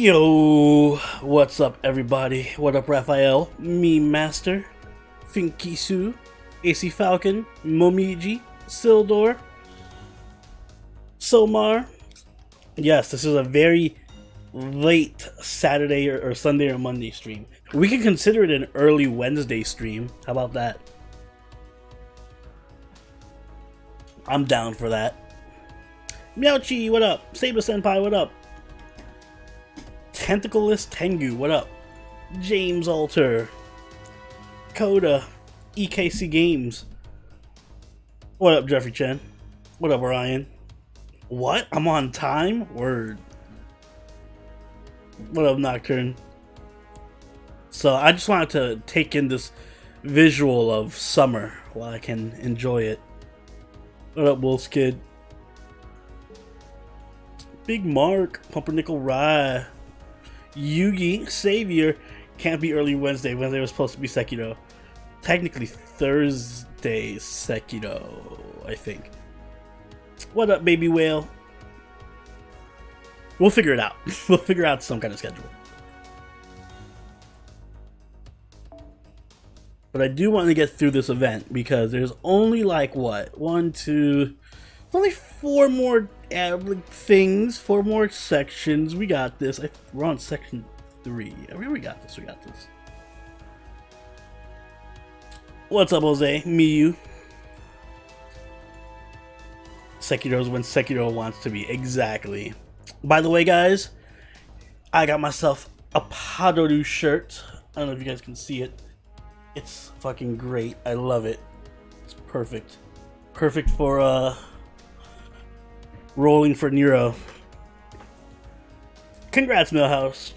Yo, what's up everybody? What up Raphael, Meme Master, Finkisu, AC Falcon, Momiji, Sildor, Somar. Yes, this is a very late Saturday or Sunday or Monday stream. We can consider it an early Wednesday stream. How about that? I'm down for that. Meowchi, what up? Saber Senpai, what up? Tentacleless Tengu, what up? James Alter, Coda, EKC Games. What up, Jeffrey Chen? What up, Ryan? What? I'm on time? Word. What up, Nocturne? So I just wanted to take in this visual of summer while I can enjoy it. What up, Wolf's Kid? Big Mark, Pumpernickel Rye, Yugi, Savior. Can't be early Wednesday. Wednesday was supposed to be Sekiro. Technically Thursday Sekiro, I think. What up, Baby Whale? We'll figure it out. We'll figure out some kind of schedule. But I do want to get through this event because there's only like what? One, two... Only four more things, four more sections. We got this. We're on section 3. We got this. We got this. What's up, Jose? Miyu. Sekiro's when Sekiro wants to be. Exactly. By the way, guys, I got myself a Padoru shirt. I don't know if you guys can see it. It's fucking great. I love it. It's perfect. Perfect for rolling for Nero. Congrats, Millhouse.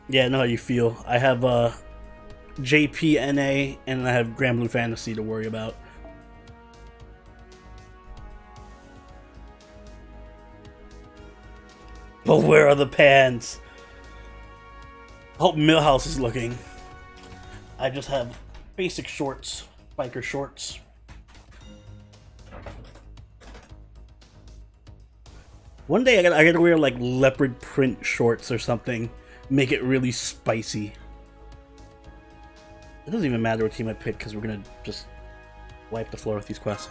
Yeah, I know how you feel. I have JP NA and I have Grand Blue Fantasy to worry about. But where are the pants? Hope Millhouse is looking. I just have basic shorts. Biker shorts. One day I gotta wear like leopard print shorts or something. Make it really spicy. It doesn't even matter what team I pick because we're gonna just wipe the floor with these quests.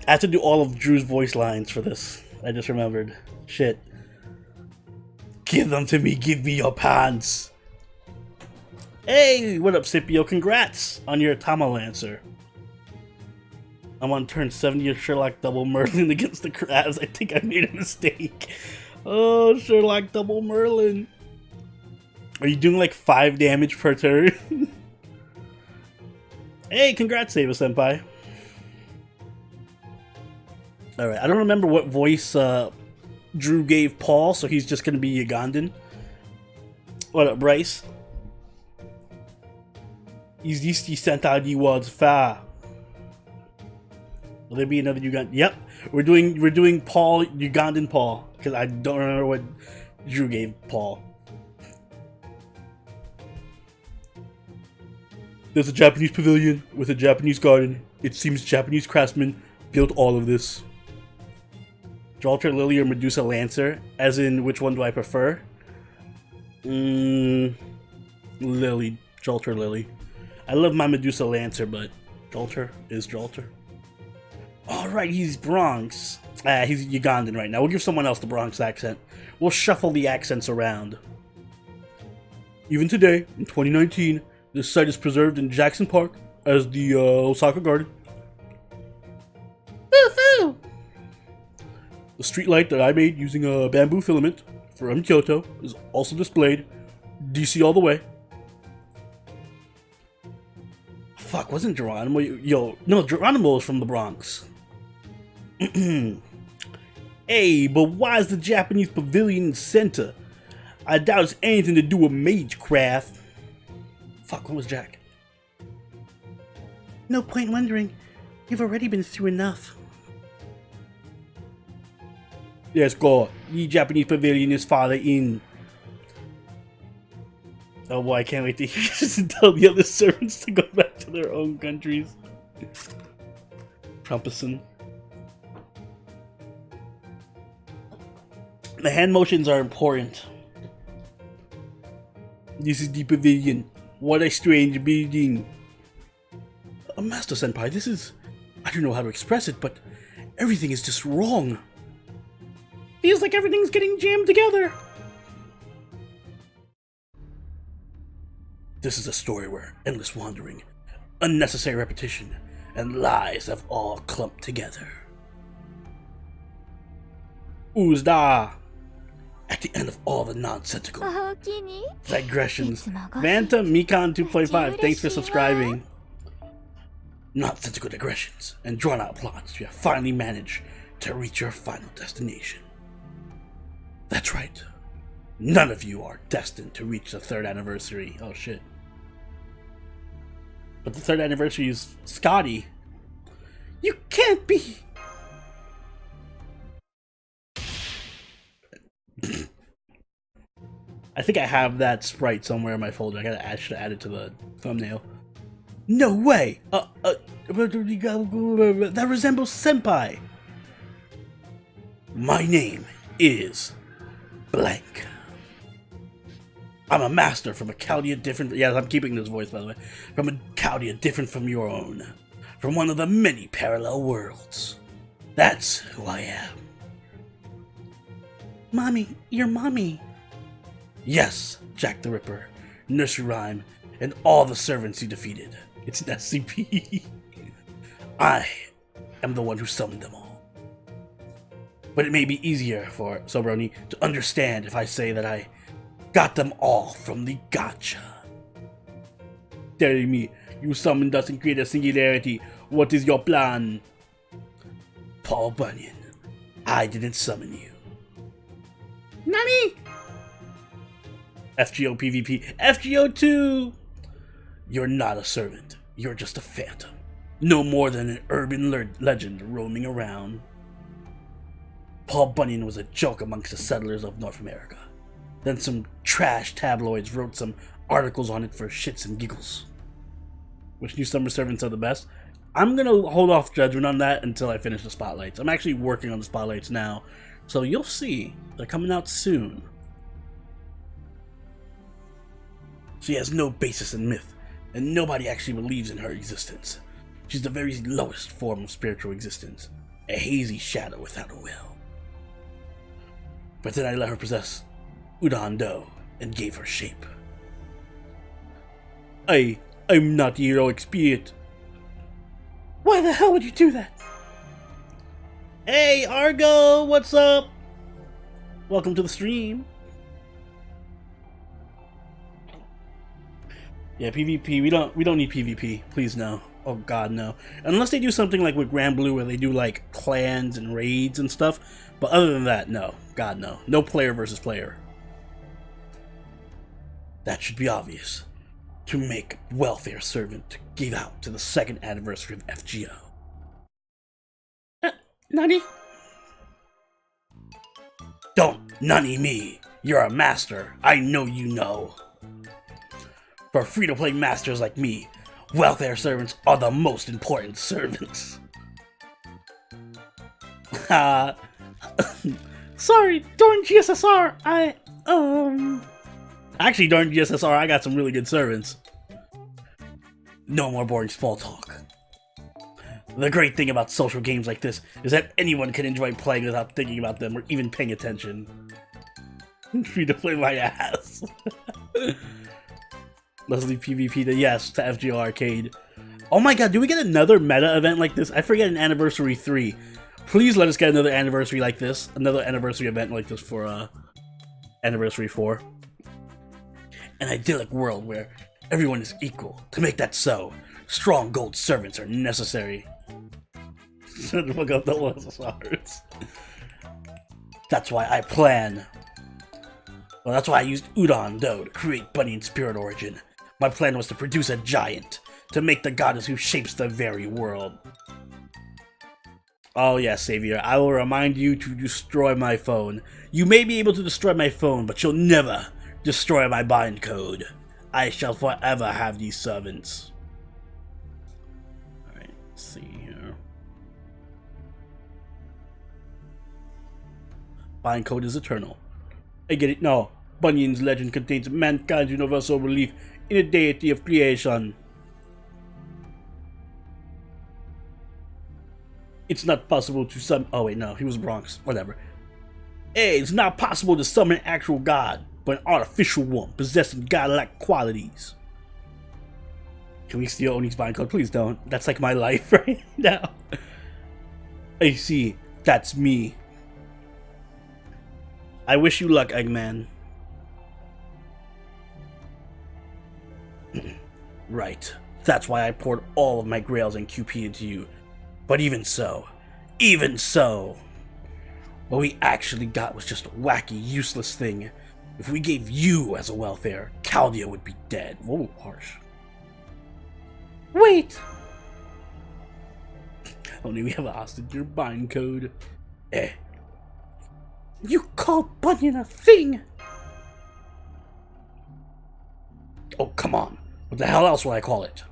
I have to do all of Drew's voice lines for this. I just remembered. Shit. Give them to me. Give me your pants. Hey, what up, Scipio? Congrats on your Tama Lancer. I'm on turn 70 of Sherlock Double Merlin against the Crabs. I think I made a mistake. Oh, Sherlock Double Merlin. Are you doing like 5 damage per turn? Hey, congrats, Sava Senpai. Alright, I don't remember what voice Drew gave Paul, so he's just going to be Ugandan. What up, Bryce? Is this the Sentai was far? Will there be another Ugandan? Yep, we're doing Paul, Ugandan Paul, because I don't remember what Drew gave Paul. There's a Japanese pavilion with a Japanese garden. It seems Japanese craftsmen built all of this. Gibraltar Lily or Medusa Lancer? As in, which one do I prefer? Lily. Gibraltar Lily. I love my Medusa Lancer, but Gibraltar is Gibraltar. Alright, he's Bronx. He's Ugandan right now. We'll give someone else the Bronx accent. We'll shuffle the accents around. Even today, in 2019, this site is preserved in Jackson Park as the Osaka Garden. Woo-hoo! The streetlight that I made using a bamboo filament from Kyoto is also displayed. DC all the way. Fuck, wasn't Geronimo? Yo, no, Geronimo is from the Bronx. Hey, but why is the Japanese pavilion in the center? I doubt it's anything to do with magecraft. Fuck, what was Jack? No point wondering. You've already been through enough. Yes, go. The Japanese pavilion is farther in. Oh boy, I can't wait to hear you tell the other servants to go back to their own countries. Trumpison. The hand motions are important. This is the pavilion. What a strange building. Master Senpai, this is... I don't know how to express it, but everything is just wrong. Feels like everything's getting jammed together. This is a story where endless wandering, unnecessary repetition, and lies have all clumped together. Uzda! At the end of all the nonsensical digressions. Vanta Mikan 2.5, thanks for subscribing. Nonsensical digressions and drawn-out plots, you have finally managed to reach your final destination. That's right. None of you are destined to reach the 3rd anniversary. Oh shit. But the 3rd anniversary is Scotty. You can't be! I think I have that sprite somewhere in my folder. I should add it to the thumbnail. No way! That resembles Senpai! My name is blank. I'm a master from a Chaldea different... Yes, I'm keeping this voice, by the way. From a Chaldea different from your own. From one of the many parallel worlds. That's who I am. Mommy, your mommy. Yes, Jack the Ripper, Nursery Rhyme, and all the servants you defeated. It's an SCP. I am the one who summoned them all. But it may be easier for Sobroni to understand if I say that I got them all from the gacha. Tell me, you summoned us and created a singularity. What is your plan? Paul Bunyan, I didn't summon you. Nani? FGO PvP. FGO 2! You're not a servant. You're just a phantom. No more than an urban legend roaming around. Paul Bunyan was a joke amongst the settlers of North America. Then some trash tabloids wrote some articles on it for shits and giggles. Which new summer servants are the best? I'm gonna hold off judgment on that until I finish the spotlights. I'm actually working on the spotlights now, so you'll see. They're coming out soon. She has no basis in myth, and nobody actually believes in her existence. She's the very lowest form of spiritual existence, a hazy shadow without a will. But then I let her possess Udon Do and gave her shape. I'm not the heroic spirit. Why the hell would you do that? Hey Argo, what's up? Welcome to the stream. Yeah, PvP. We don't need PvP. Please no. Oh god, no. Unless they do something like with Grand Blue where they do like clans and raids and stuff. But other than that, no. God, no. No player versus player. That should be obvious. To make welfare servant to give out to the 2nd anniversary of FGO. Nani? Don't nani me. You're a master. I know you know. For free-to-play masters like me, welfare servants are the most important servants. Sorry, during GSSR, Actually, during GSSR, I got some really good servants. No more boring small talk. The great thing about social games like this is that anyone can enjoy playing without thinking about them or even paying attention. Free to play my ass. Let's leave PvP to yes, to FGO Arcade. Oh my god, do we get another meta event like this? I forget an Anniversary 3. Please let us get another anniversary like this. Another anniversary event like this for Anniversary 4. An idyllic world where everyone is equal. To make that so, strong gold servants are necessary. Shut the fuck up, the SSRs. That's why I plan. Well, that's why I used Udon Do to create Bunyan's spirit origin. My plan was to produce a giant, to make the goddess who shapes the very world. Oh yes, Savior, I will remind you to destroy my phone. You may be able to destroy my phone, but you'll never destroy my bind code. I shall forever have these servants. Alright, let's see here. Bind code is eternal. I get it now. Bunyan's legend contains mankind's universal belief in a deity of creation. It's not possible to summon. Oh wait, no, he was Bronx. Whatever. Hey, it's not possible to summon an actual god, but an artificial one possessing godlike qualities. Can we steal Oni's bind code? Please don't. That's like my life right now. I see. That's me. I wish you luck, Eggman. Right. That's why I poured all of my grails and QP into you. But even so, what we actually got was just a wacky, useless thing. If we gave you as a welfare, Chaldea would be dead. Whoa, harsh. Wait! Only we have a hostage your bind code. You called Bunyan a thing! Oh, come on. What the hell else would I call it?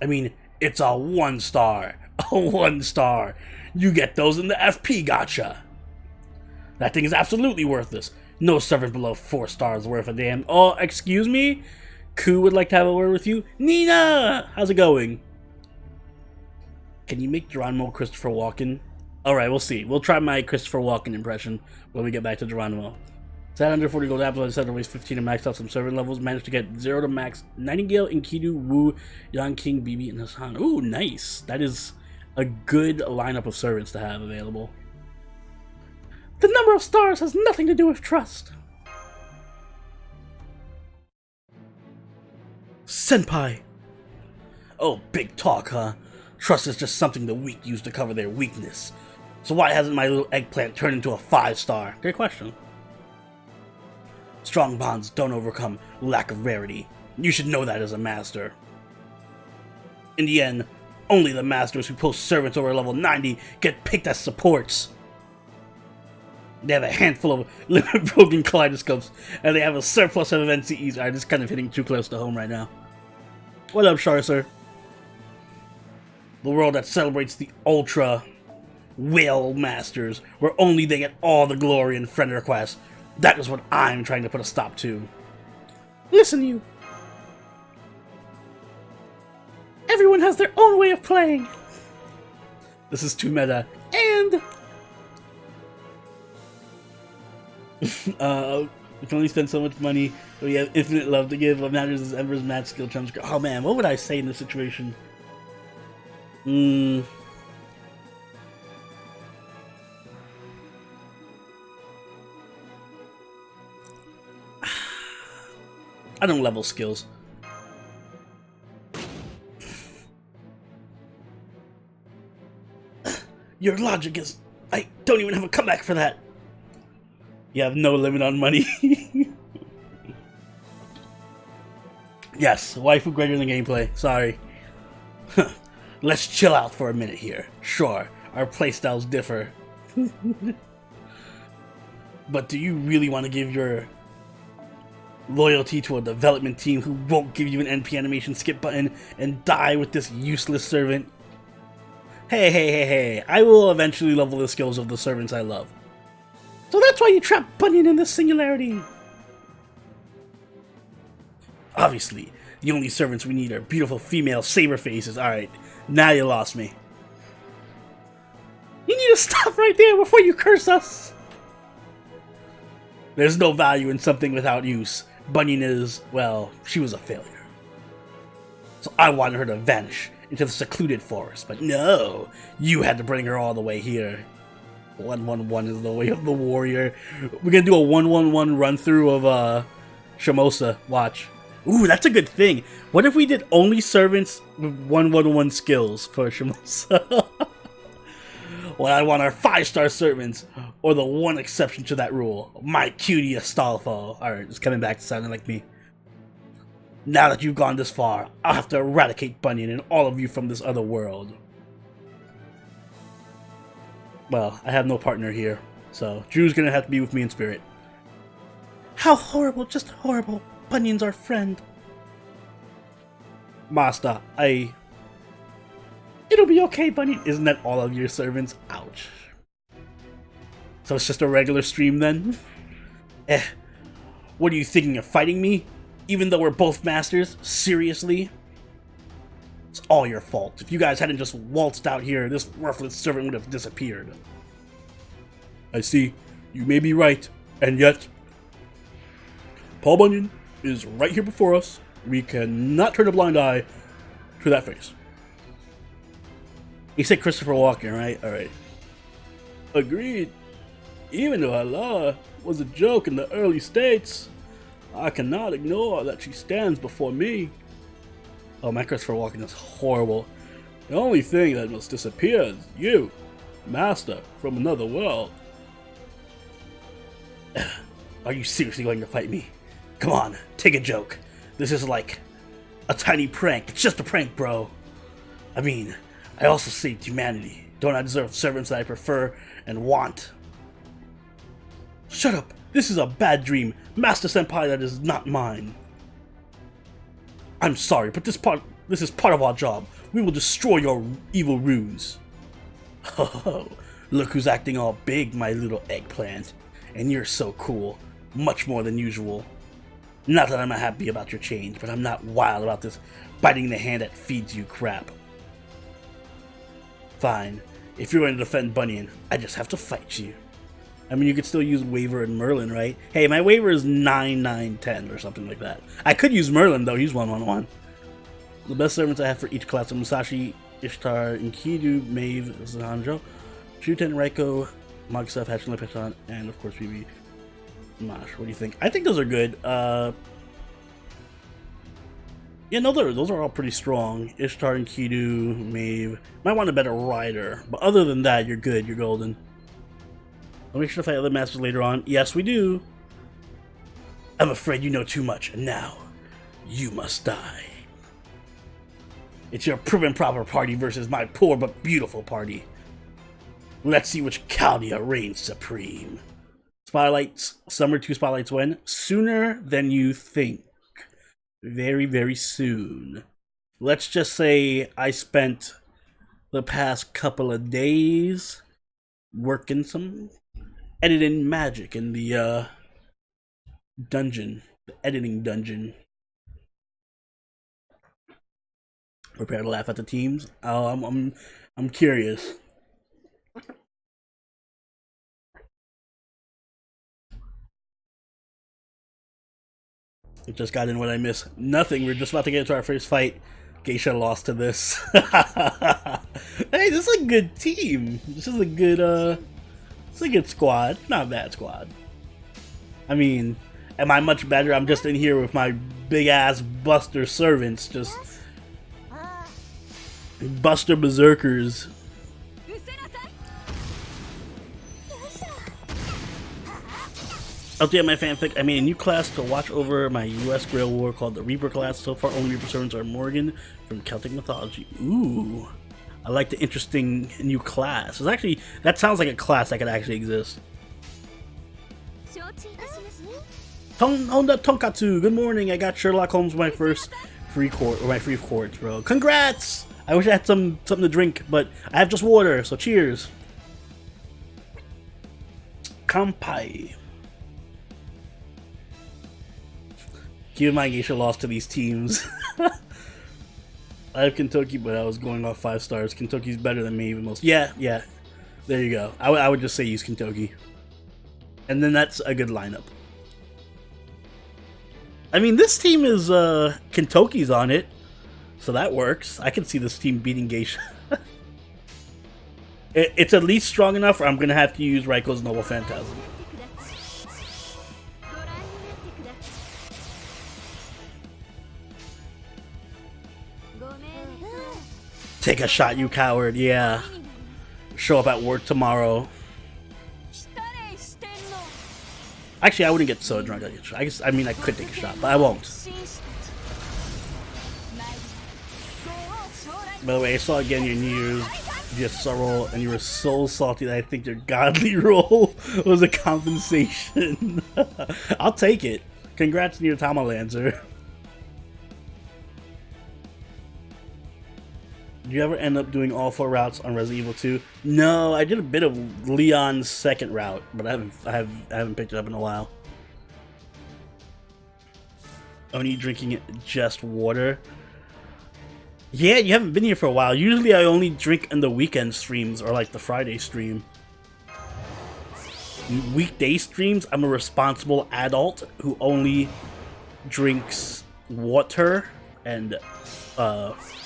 I mean, it's a 1 star. A 1 star. You get those in the FP gotcha. That thing is absolutely worthless. No servant below 4 stars worth a damn. Oh, excuse me? Ku would like to have a word with you. Nina! How's it going? Can you make Geronimo Christopher Walken? Alright, we'll see. We'll try my Christopher Walken impression when we get back to Geronimo. 740 gold apples, I decided to waste 15 to max out some servant levels. Managed to get 0 to max Nightingale, Enkidu, Wu, Yan King, Bibi, and Hassan. Ooh, nice. That is a good lineup of servants to have available. The number of stars has nothing to do with trust. Senpai! Oh, big talk, huh? Trust is just something the weak use to cover their weakness. So why hasn't my little eggplant turned into a 5 star? Great question. Strong bonds don't overcome lack of rarity. You should know that as a master. In the end, only the masters who post servants over level 90 get picked as supports. They have a handful of limit broken kaleidoscopes, and they have a surplus of NCEs. Alright, this is kind of hitting too close to home right now. What up, Sir? The world that celebrates the Ultra Whale Masters, where only they get all the glory and friend requests. That is what I'm trying to put a stop to. Listen, you. Everyone has their own way of playing. This is too meta. And we can only spend so much money, but we have infinite love to give. What matters is Ember's mad skill trumps. Oh man, what would I say in this situation? I don't level skills. Your logic is... I don't even have a comeback for that. You have no limit on money. Yes, waifu greater than gameplay. Sorry. Let's chill out for a minute here. Sure, our playstyles differ. But do you really want to give your loyalty to a development team who won't give you an NP animation skip button and die with this useless servant? Hey, I will eventually level the skills of the servants I love. So that's why you trapped Bunyan in this singularity. Obviously, the only servants we need are beautiful female saber faces. Alright, now you lost me. You need to stop right there before you curse us. There's no value in something without use. Bunyan is, well, she was a failure. So I wanted her to vanish into the secluded forest, but no, you had to bring her all the way here. 111 is the way of the warrior. We're gonna do a 111 run through of Shamosa. Watch. Ooh, that's a good thing. What if we did only servants with 111 skills for Shamosa? Well, I want our 5-star servants, or the one exception to that rule, my cutie Astolfo. Alright, it's coming back to sounding like me. Now that you've gone this far, I'll have to eradicate Bunyan and all of you from this other world. Well, I have no partner here, so Drew's gonna have to be with me in spirit. How horrible, just horrible. Bunyan's our friend. Master, It'll be okay, Bunyan. Isn't that all of your servants? Ouch. So it's just a regular stream then? Eh. What are you thinking of fighting me? Even though we're both masters? Seriously? It's all your fault. If you guys hadn't just waltzed out here, this worthless servant would have disappeared. I see. You may be right. And yet, Paul Bunyan is right here before us. We cannot turn a blind eye to that face. You said Christopher Walken, right? Alright. Agreed. Even though Allah was a joke in the early states, I cannot ignore that she stands before me. Oh, my Christopher Walken is horrible. The only thing that must disappear is you, master from another world. Are you seriously going to fight me? Come on, take a joke. This is like a tiny prank. It's just a prank, bro. I mean, I also saved humanity. Don't I deserve servants that I prefer and want? Shut up! This is a bad dream. Master Senpai, that is not mine. I'm sorry, but this is part of our job. We will destroy your evil ruse. Oh, look who's acting all big, my little eggplant. And you're so cool. Much more than usual. Not that I'm not happy about your change, but I'm not wild about this biting the hand that feeds you crap. Fine. If you're going to defend Bunyan, I just have to fight you. I mean, you could still use Waver and Merlin, right? Hey, my Waver is 9, 9, 10 or something like that. I could use Merlin, though. He's 1, 1, 1. The best servants I have for each class are Musashi, Ishtar, Enkidu, Maeve, Zanjo, Shuten, Reiko, Magsef, Hatchin, Lepechan, and of course, BB. Mosh. What do you think? I think those are good. Yeah, no, those are all pretty strong. Ishtar, Enkidu, Maeve. Might want a better rider, but other than that, you're good. You're golden. I'll make sure to fight other masters later on. Yes, we do. I'm afraid you know too much, and now you must die. It's your prim and proper party versus my poor but beautiful party. Let's see which Chaldea reigns supreme. Spotlights, Summer 2 Spotlights when? Sooner than you think. Very, very soon. Let's just say I spent the past couple of days working some editing magic in the dungeon, the editing dungeon. Prepare to laugh at the teams. Oh, I'm curious. Just got in what I missed. Nothing. We're just about to get into our first fight. Geisha lost to this. Hey, this is a good team. This is a good it's a good squad. Not a bad squad. I mean, am I much better? I'm just in here with my big ass Buster servants, just Buster berserkers. Update my fanfic. I made a new class to watch over my US Grail War called the Reaper class. So far, only Reaper servants are Morgan from Celtic mythology. Ooh, I like the interesting new class. It's actually, that sounds like a class that could actually exist. Honda Tonkatsu, good morning. I got Sherlock Holmes my first free court, bro. Congrats! I wish I had something to drink, but I have just water. So cheers. Kampai. Keep in mind, Geisha lost to these teams. I have Kentucky, but I was going off 5 stars. Kentucky's better than me even most. Yeah. There you go. I would just say use Kentucky. And then that's a good lineup. I mean, this team is, Kentucky's on it. So that works. I can see this team beating Geisha. It's at least strong enough, or I'm going to have to use Raiko's Noble Phantasm. Take a shot, you coward. Yeah. Show up at work tomorrow. Actually, I wouldn't get so drunk. I guess, I mean, I could take a shot, but I won't. By the way, I saw again your New Year's GSR roll, and you were so salty that I think your godly roll was a compensation. I'll take it. Congrats on your Tama Lancer. Did you ever end up doing all 4 routes on Resident Evil 2? No, I did a bit of Leon's second route, but I haven't picked it up in a while. Only drinking just water. Yeah, you haven't been here for a while. Usually I only drink in the weekend streams or like the Friday stream. Weekday streams, I'm a responsible adult who only drinks water and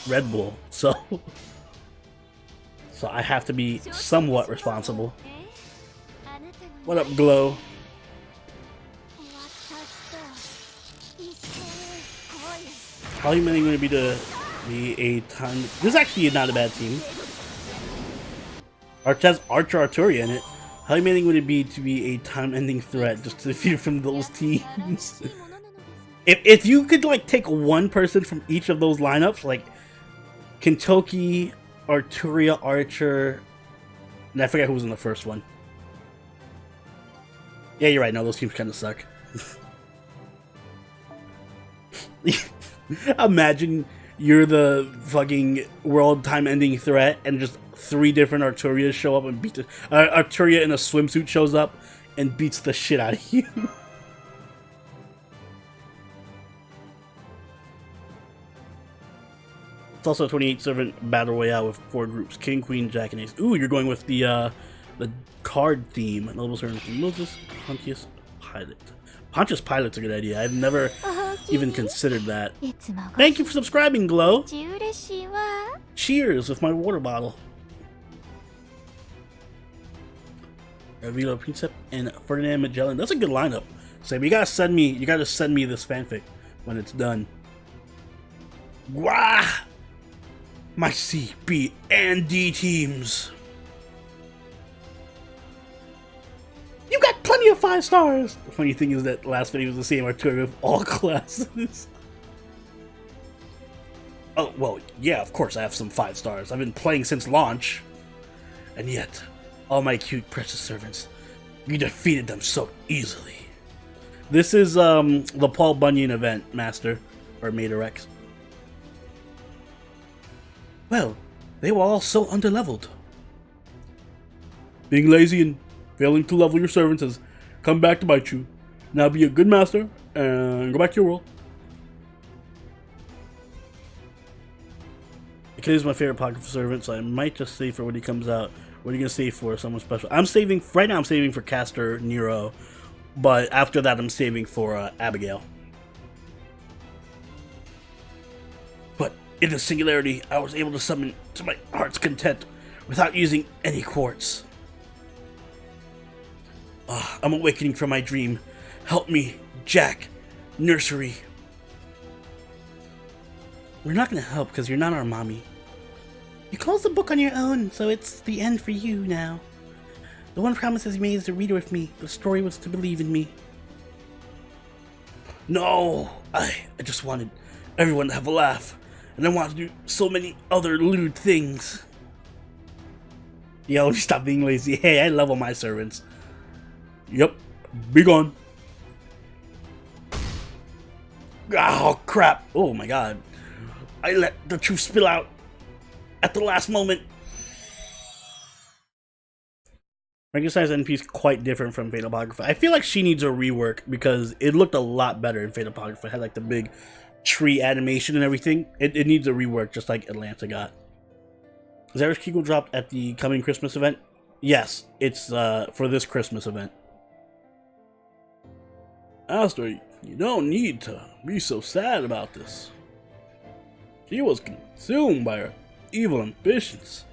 Red Bull. So I have to be somewhat responsible. What up, Glow? How are you going to be a time? This is actually not a bad team. Arch has Archer Arturia in it. How amazing would it be to be a time-ending threat just to defeat from those teams? if you could like take one person from each of those lineups, like Kentucky, Arturia, Archer, and I forget who was in the first one. Yeah, you're right. No, those teams kind of suck. Imagine you're the fucking world time-ending threat, and just 3 different Arturias show up and beat the Arturia in a swimsuit shows up and beats the shit out of you. It's also a 28 servant battle royale with 4 groups: King, Queen, Jack, and Ace. Ooh, you're going with the card theme. Noble servant, Moses, Pontius Pilate. Pontius Pilate's a good idea. I've never even considered that. Thank you for subscribing, Glow. Cheers with my water bottle. Vila Princip and Ferdinand Magellan. That's a good lineup. Sam, you gotta send me this fanfic when it's done. Wah! My C, B, and D teams. You got plenty of 5 stars. The funny thing is that last video was the same Arturia with all classes. Oh, well, yeah, of course I have some 5 stars. I've been playing since launch. And yet, all my cute precious servants, you defeated them so easily. This is the Paul Bunyan event, Master, or Mater X. Well, they were all so underleveled. Being lazy and failing to level your servants has come back to bite you. Now be a good master and go back to your world. Achilles is my favorite apocryphal servant, so I might just save for when he comes out. What are you gonna save for? Someone special? I'm saving right now. I'm saving for Caster Nero, but after that, I'm saving for Abigail. But in the singularity, I was able to summon to my heart's content without using any quartz. I'm awakening from my dream. Help me, Jack. Nursery. We're not gonna help because you're not our mommy. You closed the book on your own, so it's the end for you now. The one promise you made is to read it with me. The story was to believe in me. No! I just wanted everyone to have a laugh. And I wanted to do so many other lewd things. Yo, stop being lazy. Hey, I love all my servants. Yep. Be gone. Oh, crap. Oh, my God. I let the truth spill out at the last moment. Frankenstein's NP is quite different from Fatal Apocrypha. I feel like she needs a rework because it looked a lot better in Fatal Apocrypha. It had like the big tree animation and everything. It needs a rework just like Atlanta got. Is Eric Kegel dropped at the coming Christmas event? Yes, it's for this Christmas event. Aster, you don't need to be so sad about this. She was consumed by her evil ambitions.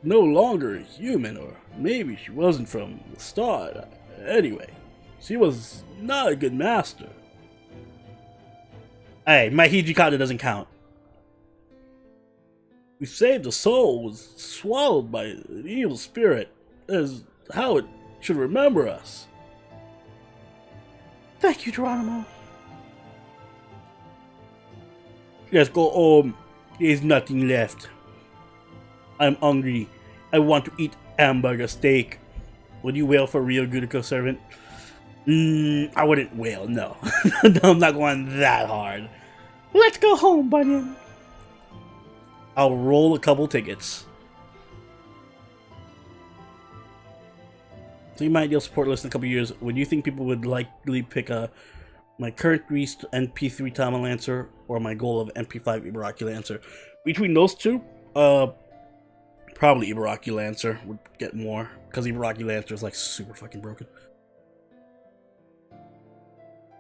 No longer a human, or maybe she wasn't from the start. Anyway, she was not a good master. Hey, my Hijikata doesn't count. We saved a soul was swallowed by an evil spirit. That is how it should remember us. Thank you, Geronimo. Let's go home. There's nothing left. I'm hungry. I want to eat hamburger steak. Would you wail for real, Gudico servant? I wouldn't wail, no. No, I'm not going that hard. Let's go home, Bunyan. I'll roll a couple tickets. So you might ideal support list in a couple years. Would you think people would likely pick my current Greece NP3 Tama Lancer or my goal of NP5 Ibaraki Lancer? Between those two, probably Ibaraki Lancer would get more, because Ibaraki Lancer is like super fucking broken.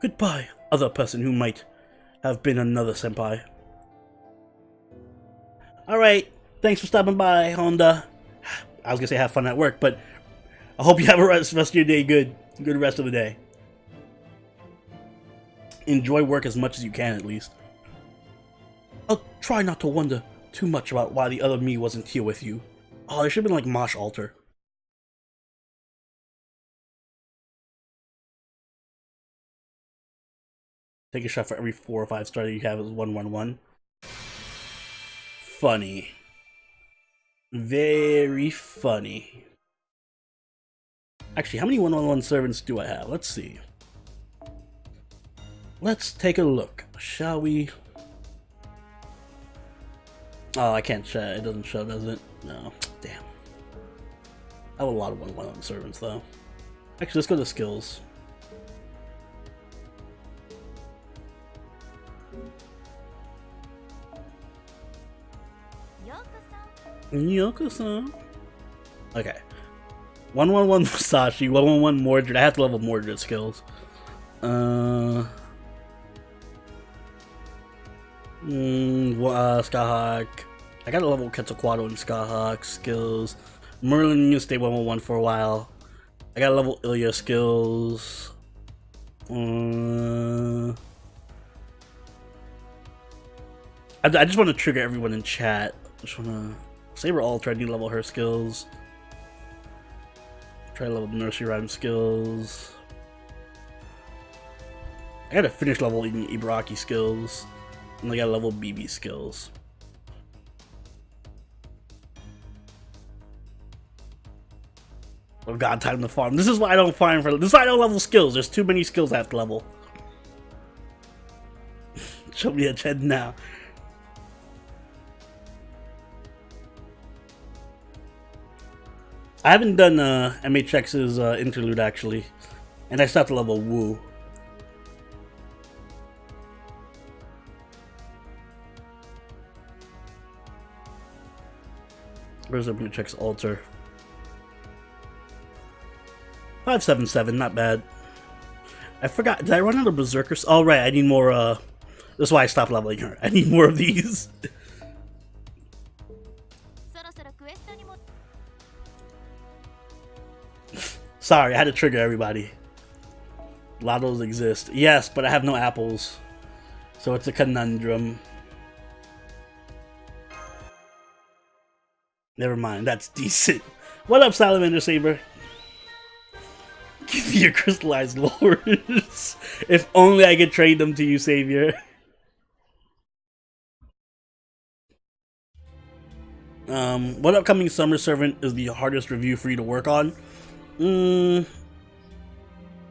Goodbye, other person who might have been another senpai. Alright, thanks for stopping by, Honda. I was gonna say have fun at work, but I hope you have a rest of your day good rest of the day. Enjoy work as much as you can, at least. I'll try not to wonder too much about why the other me wasn't here with you. Oh, there should have been like Mosh Alter. Take a shot for every 4 or 5 stars you have is 111. Funny. Very funny. Actually, how many 111 servants do I have? Let's see. Let's take a look, shall we? Oh, I can't show. It doesn't show, does it? No. Damn. I have a lot of 111 servants, though. Actually, let's go to skills. Yoko-san. Okay. 111 Musashi, 111 Mordred. I have to level Mordred skills. Skyhawk. I gotta level Quetzalcoatl and Skyhawk skills. Merlin needs to stay 111 for a while. I gotta level Ilya skills. I just want to trigger everyone in chat. I just want to Saber Ultra. I need to level her skills. Try to level Nursery Rhyme skills. I gotta finish leveling Ibaraki skills. And I gotta level BB skills. Oh god, time to farm. This is why I don't farm for. This is why I don't level skills. There's too many skills I have to level. Show me a head now. I haven't done MHX's interlude actually, and I still have to level Wu. Where's MHX altar? 577, not bad. I forgot. Did I run out of berserkers? Oh right, I need more. That's why I stopped leveling her. I need more of these. Sorry, I had to trigger everybody. A lot of those exist. Yes, but I have no apples. So it's a conundrum. Never mind, that's decent. What up, Salamander Saber? Give me your crystallized lords. If only I could trade them to you, Savior. What upcoming Summer Servant is the hardest review for you to work on?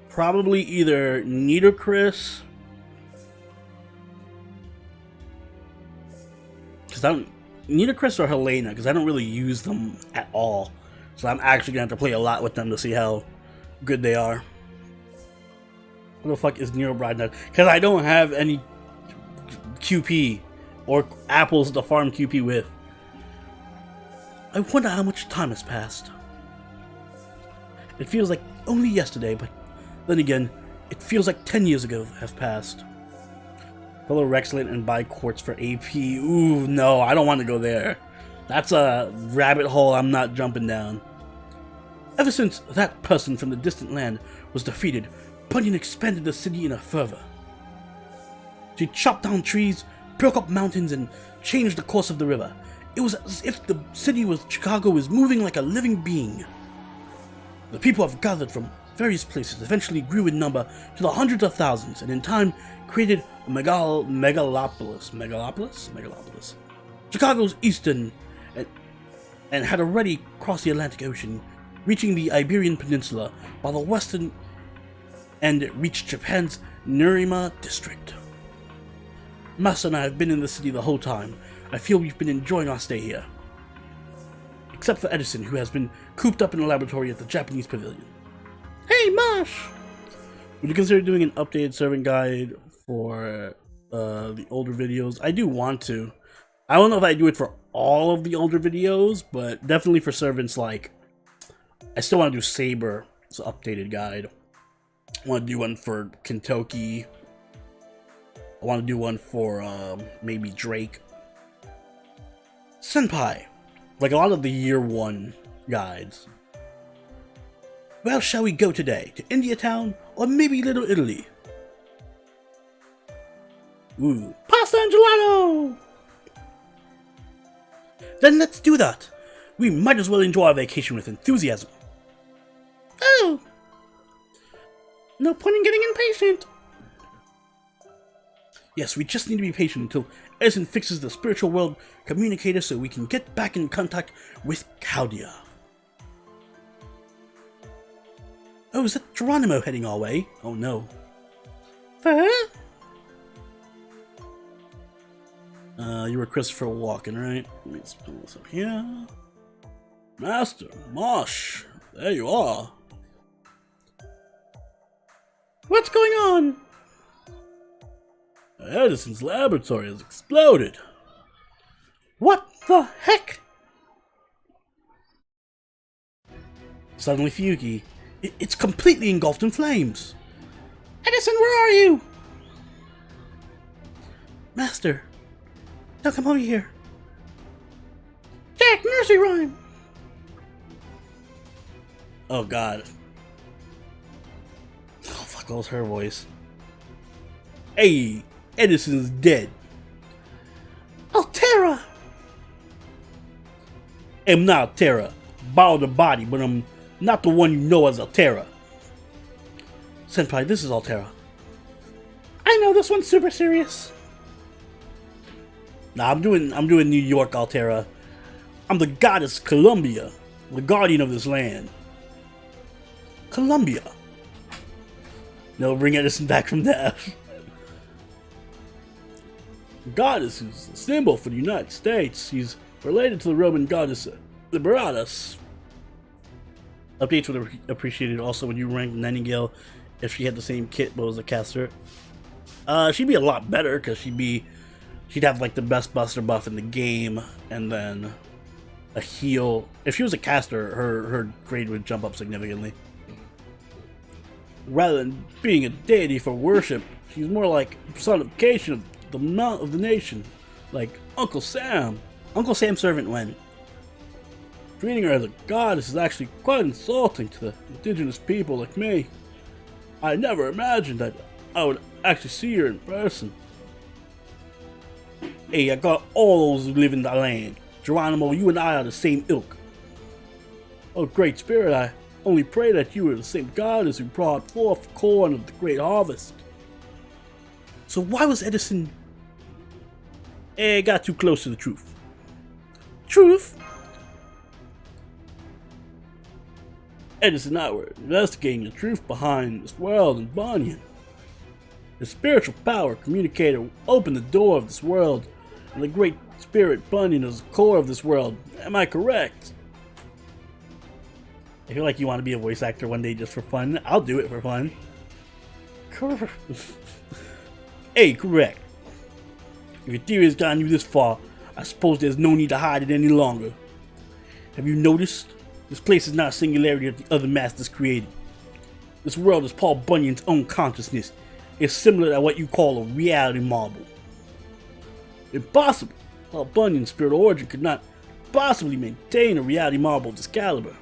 Probably either Nidocris, because I don't Nidocris or Helena, because I don't really use them at all. So I'm actually gonna have to play a lot with them to see how good they are. What the fuck is Nero Bride now? Because I don't have any QP or apples to farm QP with. I wonder how much time has passed. It feels like only yesterday, but then again, it feels like 10 years ago have passed. Fellow Rexlent and buy quartz for AP. Ooh, no, I don't want to go there. That's a rabbit hole I'm not jumping down. Ever since that person from the distant land was defeated, Bunyan expanded the city in a fervor. She chopped down trees, broke up mountains, and changed the course of the river. It was as if the city of Chicago was moving like a living being. The people have gathered from various places, eventually grew in number to the hundreds of thousands, and in time created a megalopolis. Chicago's eastern and had already crossed the Atlantic Ocean, reaching the Iberian Peninsula, while the western end reached Japan's Nerima district. Master and I have been in the city the whole time. I feel we've been enjoying our stay here. Except for Edison, who has been cooped up in a laboratory at the Japanese pavilion. Hey, Mosh! Would you consider doing an updated serving guide for the older videos? I do want to. I don't know if I do it for all of the older videos, but definitely for servants like... I still want to do Saber, it's an updated guide. I want to do one for Kentucky. I want to do one for maybe Drake. Senpai, like a lot of the year 1 guides. Where shall we go today? To India Town or maybe Little Italy? Ooh, pasta and gelato! Then let's do that. We might as well enjoy our vacation with enthusiasm. Oh! No point in getting impatient. Yes, we just need to be patient until Edison fixes the spiritual world communicator so we can get back in contact with Chaldea. Oh, is that Geronimo heading our way? Oh no. You were Christopher Walken, right? Let me just pull this up here. Master, Mosh, there you are. What's going on? Edison's laboratory has exploded. What the heck? Suddenly Fugi. It's completely engulfed in flames. Edison, where are you? Master, now come over here. Jack, nursery rhyme. Oh god. Oh fuck, that was her voice. Hey, Edison's dead. Altera! I'm not Altera. Borrowed the body, but I'm not the one you know as Altera. Senpai, this is Altera. I know this one's super serious. Nah, I'm doing New York Altera. I'm the goddess Columbia, the guardian of this land. Columbia. No, bring Edison back from death. Goddess is a symbol for the United States. She's related to the Roman goddess Liberatus. Updates would have appreciated also when you ranked Nightingale if she had the same kit but was a caster. She'd be a lot better because she'd have like the best buster buff in the game, and then a heal. If she was a caster, her grade would jump up significantly. Rather than being a deity for worship, she's more like a personification of the mount of the nation, like Uncle Sam. Uncle Sam's servant when treating her as a goddess is actually quite insulting to the indigenous people like me. I never imagined that I would actually see her in person. Hey, I got all those who live in the land. Geronimo, you and I are the same ilk. Oh, great spirit, I only pray that you are the same goddess who brought forth corn of the great harvest. So why was Edison... got too close to the truth. Truth? Edison and I were investigating the truth behind this world in Bunyan. The spiritual power communicator opened the door of this world, and the great spirit Bunyan is the core of this world. Am I correct? I feel like you want to be a voice actor one day just for fun. I'll do it for fun. Hey, correct. If your theory has gotten you this far, I suppose there's no need to hide it any longer. Have you noticed? This place is not a singularity that the other masters created. This world is Paul Bunyan's own consciousness. It's similar to what you call a reality marble. Impossible! Paul Bunyan's spirit origin could not possibly maintain a reality marble of this caliber.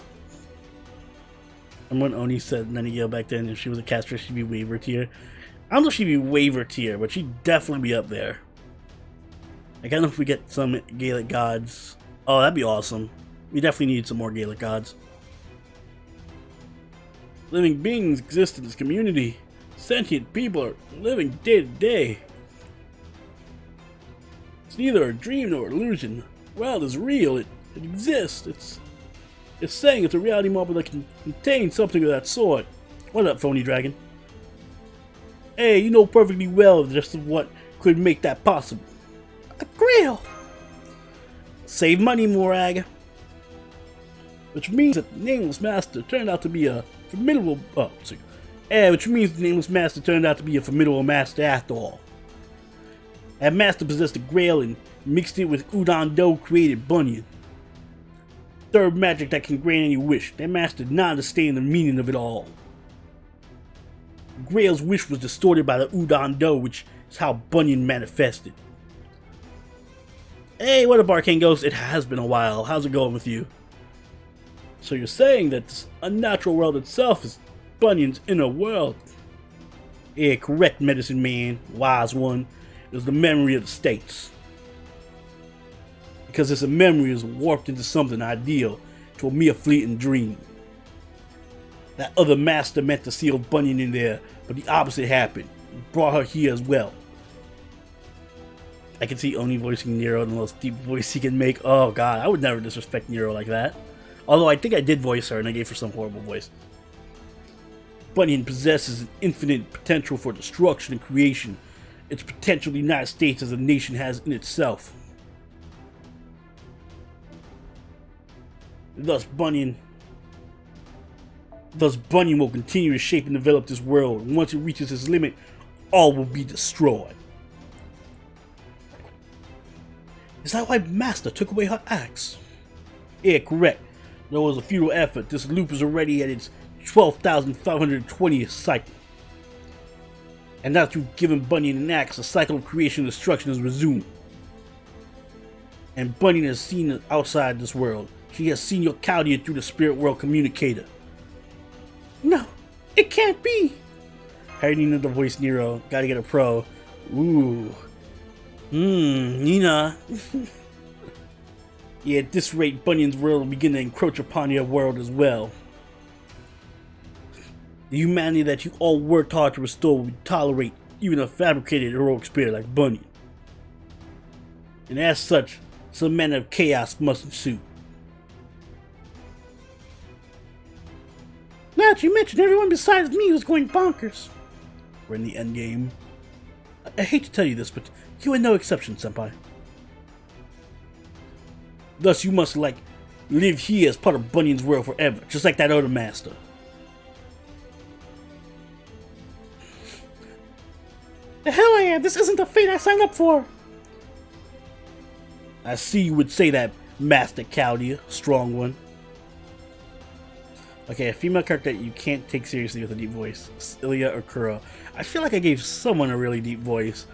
And when Oni said Nightingale back then, if she was a caster, she'd be waiver tier. I don't know if she'd be waiver tier, but she'd definitely be up there. Like, I don't know if we get some Gaelic gods. Oh, that'd be awesome. We definitely need some more Gaelic gods. Living beings exist in this community. Sentient people are living day to day. It's neither a dream nor illusion. The world is real. It exists. It's saying it's a reality marble that can contain something of that sort. What up, phony dragon? Hey, you know perfectly well just what could make that possible. A grail! Save money, Morag. Which means that the Nameless Master turned out to be a formidable. Oh, see. Which means the Nameless Master turned out to be a formidable master after all. That master possessed a grail and mixed it with udon dough created Bunyan. Third magic that can grant any wish. That master did not understand the meaning of it all. Grail's wish was distorted by the udon dough, which is how Bunyan manifested. Hey, what up, Arcane Ghost? It has been a while. How's it going with you? So you're saying that this unnatural world itself is Bunyan's inner world? Yeah, correct, medicine man, wise one. It was the memory of the states. Because this memory is warped into something ideal, to a mere fleeting dream. That other master meant to seal Bunyan in there, but the opposite happened. It brought her here as well. I can see Oni voicing Nero in the most deep voice he can make. Oh god, I would never disrespect Nero like that. Although I think I did voice her and I gave her some horrible voice. Bunyan possesses an infinite potential for destruction and creation. Its potential the United States as a nation has in itself. Thus Bunyan will continue to shape and develop this world, and once it reaches its limit, all will be destroyed. Is that why Master took away her axe? Yeah, correct. Though it was a futile effort, this loop is already at its 12,520th cycle. And now that you've given Bunyan an axe, the cycle of creation and destruction is resumed. And Bunyan has seen it outside this world. She has seen your Chaldea through the spirit world communicator. No, it can't be! I need another voice Nero. Gotta get a pro. Ooh. Nina. Yeah, at this rate, Bunyan's world will begin to encroach upon your world as well. The humanity that you all worked hard to restore will tolerate even a fabricated heroic spirit like Bunyan. And as such, some manner of chaos must ensue. Now that you mentioned, everyone besides me was going bonkers. We're in the endgame. I hate to tell you this, but you are no exception, Senpai. Thus, you must, live here as part of Bunyan's world forever, just like that other master. The hell I am! This isn't the fate I signed up for! I see you would say that, Master Chaldea, strong one. Okay, a female character that you can't take seriously with a deep voice. Ilya or Kuro. I feel like I gave someone a really deep voice.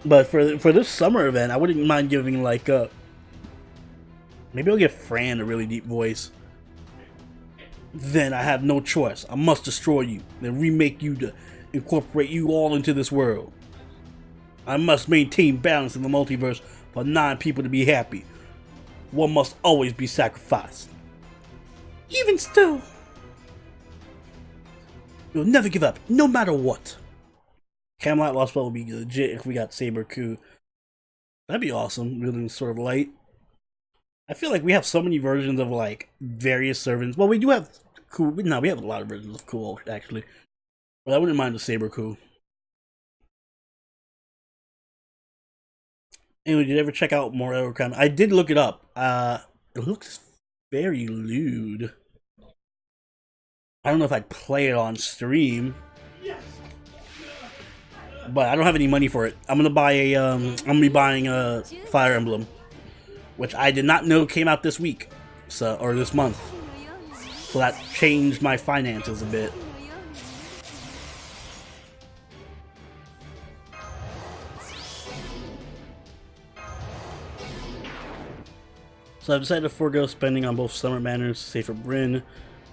But for this summer event, I wouldn't mind giving maybe I'll give Fran a really deep voice. Then I have no choice. I must destroy you, then remake you to incorporate you all into this world. I must maintain balance in the multiverse for 9 people to be happy. One must always be sacrificed. Even still, you'll never give up, no matter what. Camelot Lost Spell would be legit if we got Saber Coup. That'd be awesome, really sort of light. I feel like we have so many versions of various servants. Well, we do have Coup. No, we have a lot of versions of Coup actually. But I wouldn't mind the Saber Coup. Anyway, did you ever check out Morel Crime? I did look it up. It looks very lewd. I don't know if I'd play it on stream. But I don't have any money for it. I'm gonna buy a I'm gonna be buying a Fire Emblem, which I did not know came out this week, or this month. So that changed my finances a bit. So I've decided to forego spending on both summer banners, save for Bryn,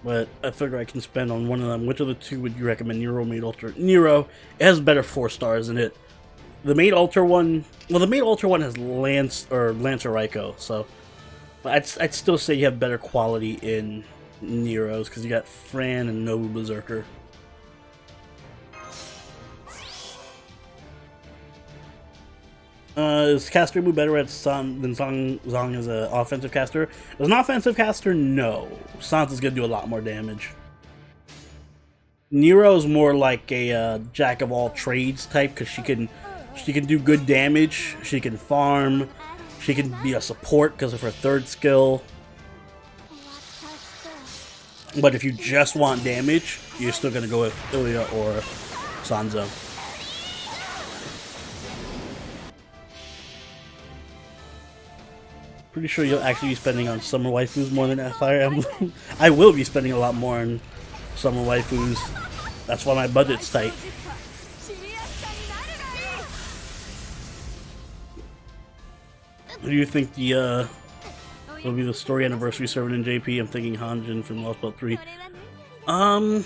but I figure I can spend on one of them. Which of the two would you recommend? Nero, Maid Altar? Nero. It has better 4 stars in it. The Maid Altar one, well, the Maid Altar one has Lancer Raiko, so I'd still say you have better quality in Nero's because you got Fran and Nobu Berserker. Is Caster Mu better at San than Zong as an offensive caster? As an offensive caster, no. Sansa's gonna do a lot more damage. Nero's more like a jack of all trades type because she can do good damage. She can farm. She can be a support because of her third skill. But if you just want damage, you're still going to go with Ilya or Sanzo. Pretty sure you'll actually be spending on summer waifus more than Fire Emblem. I will be spending a lot more on summer waifus. That's why my budget's tight. What do you think the will be the story anniversary servant in JP? I'm thinking Hanjin from Lost Belt 3. I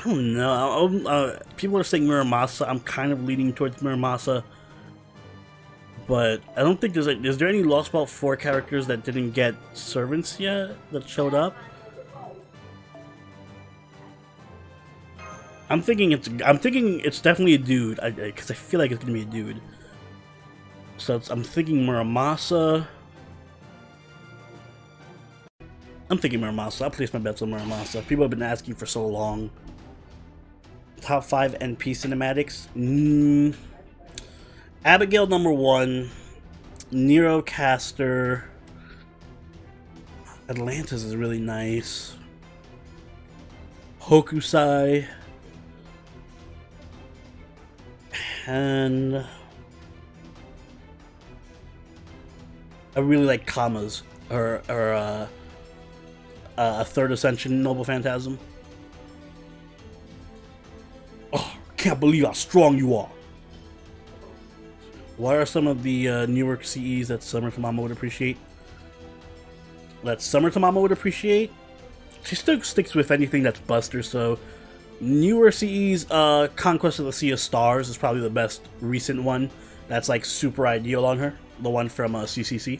don't know. People are saying Muramasa. I'm kind of leaning towards Muramasa. But I don't think is there any Lost Belt 4 characters that didn't get servants yet that showed up? I'm thinking it's definitely a dude, because I feel like it's gonna be a dude. So I'm thinking Muramasa. I'll place my bets on Muramasa. People have been asking for so long. Top 5 NP cinematics. Abigail #1, Nero Caster, Atlantis is really nice, Hokusai, and I really like Kama's, or a third Ascension Noble Phantasm. Oh, can't believe how strong you are. What are some of the newer CEs that Summer Tamama would appreciate? She still sticks with anything that's Buster, so newer CEs, Conquest of the Sea of Stars is probably the best recent one. That's like super ideal on her. The one from CCC.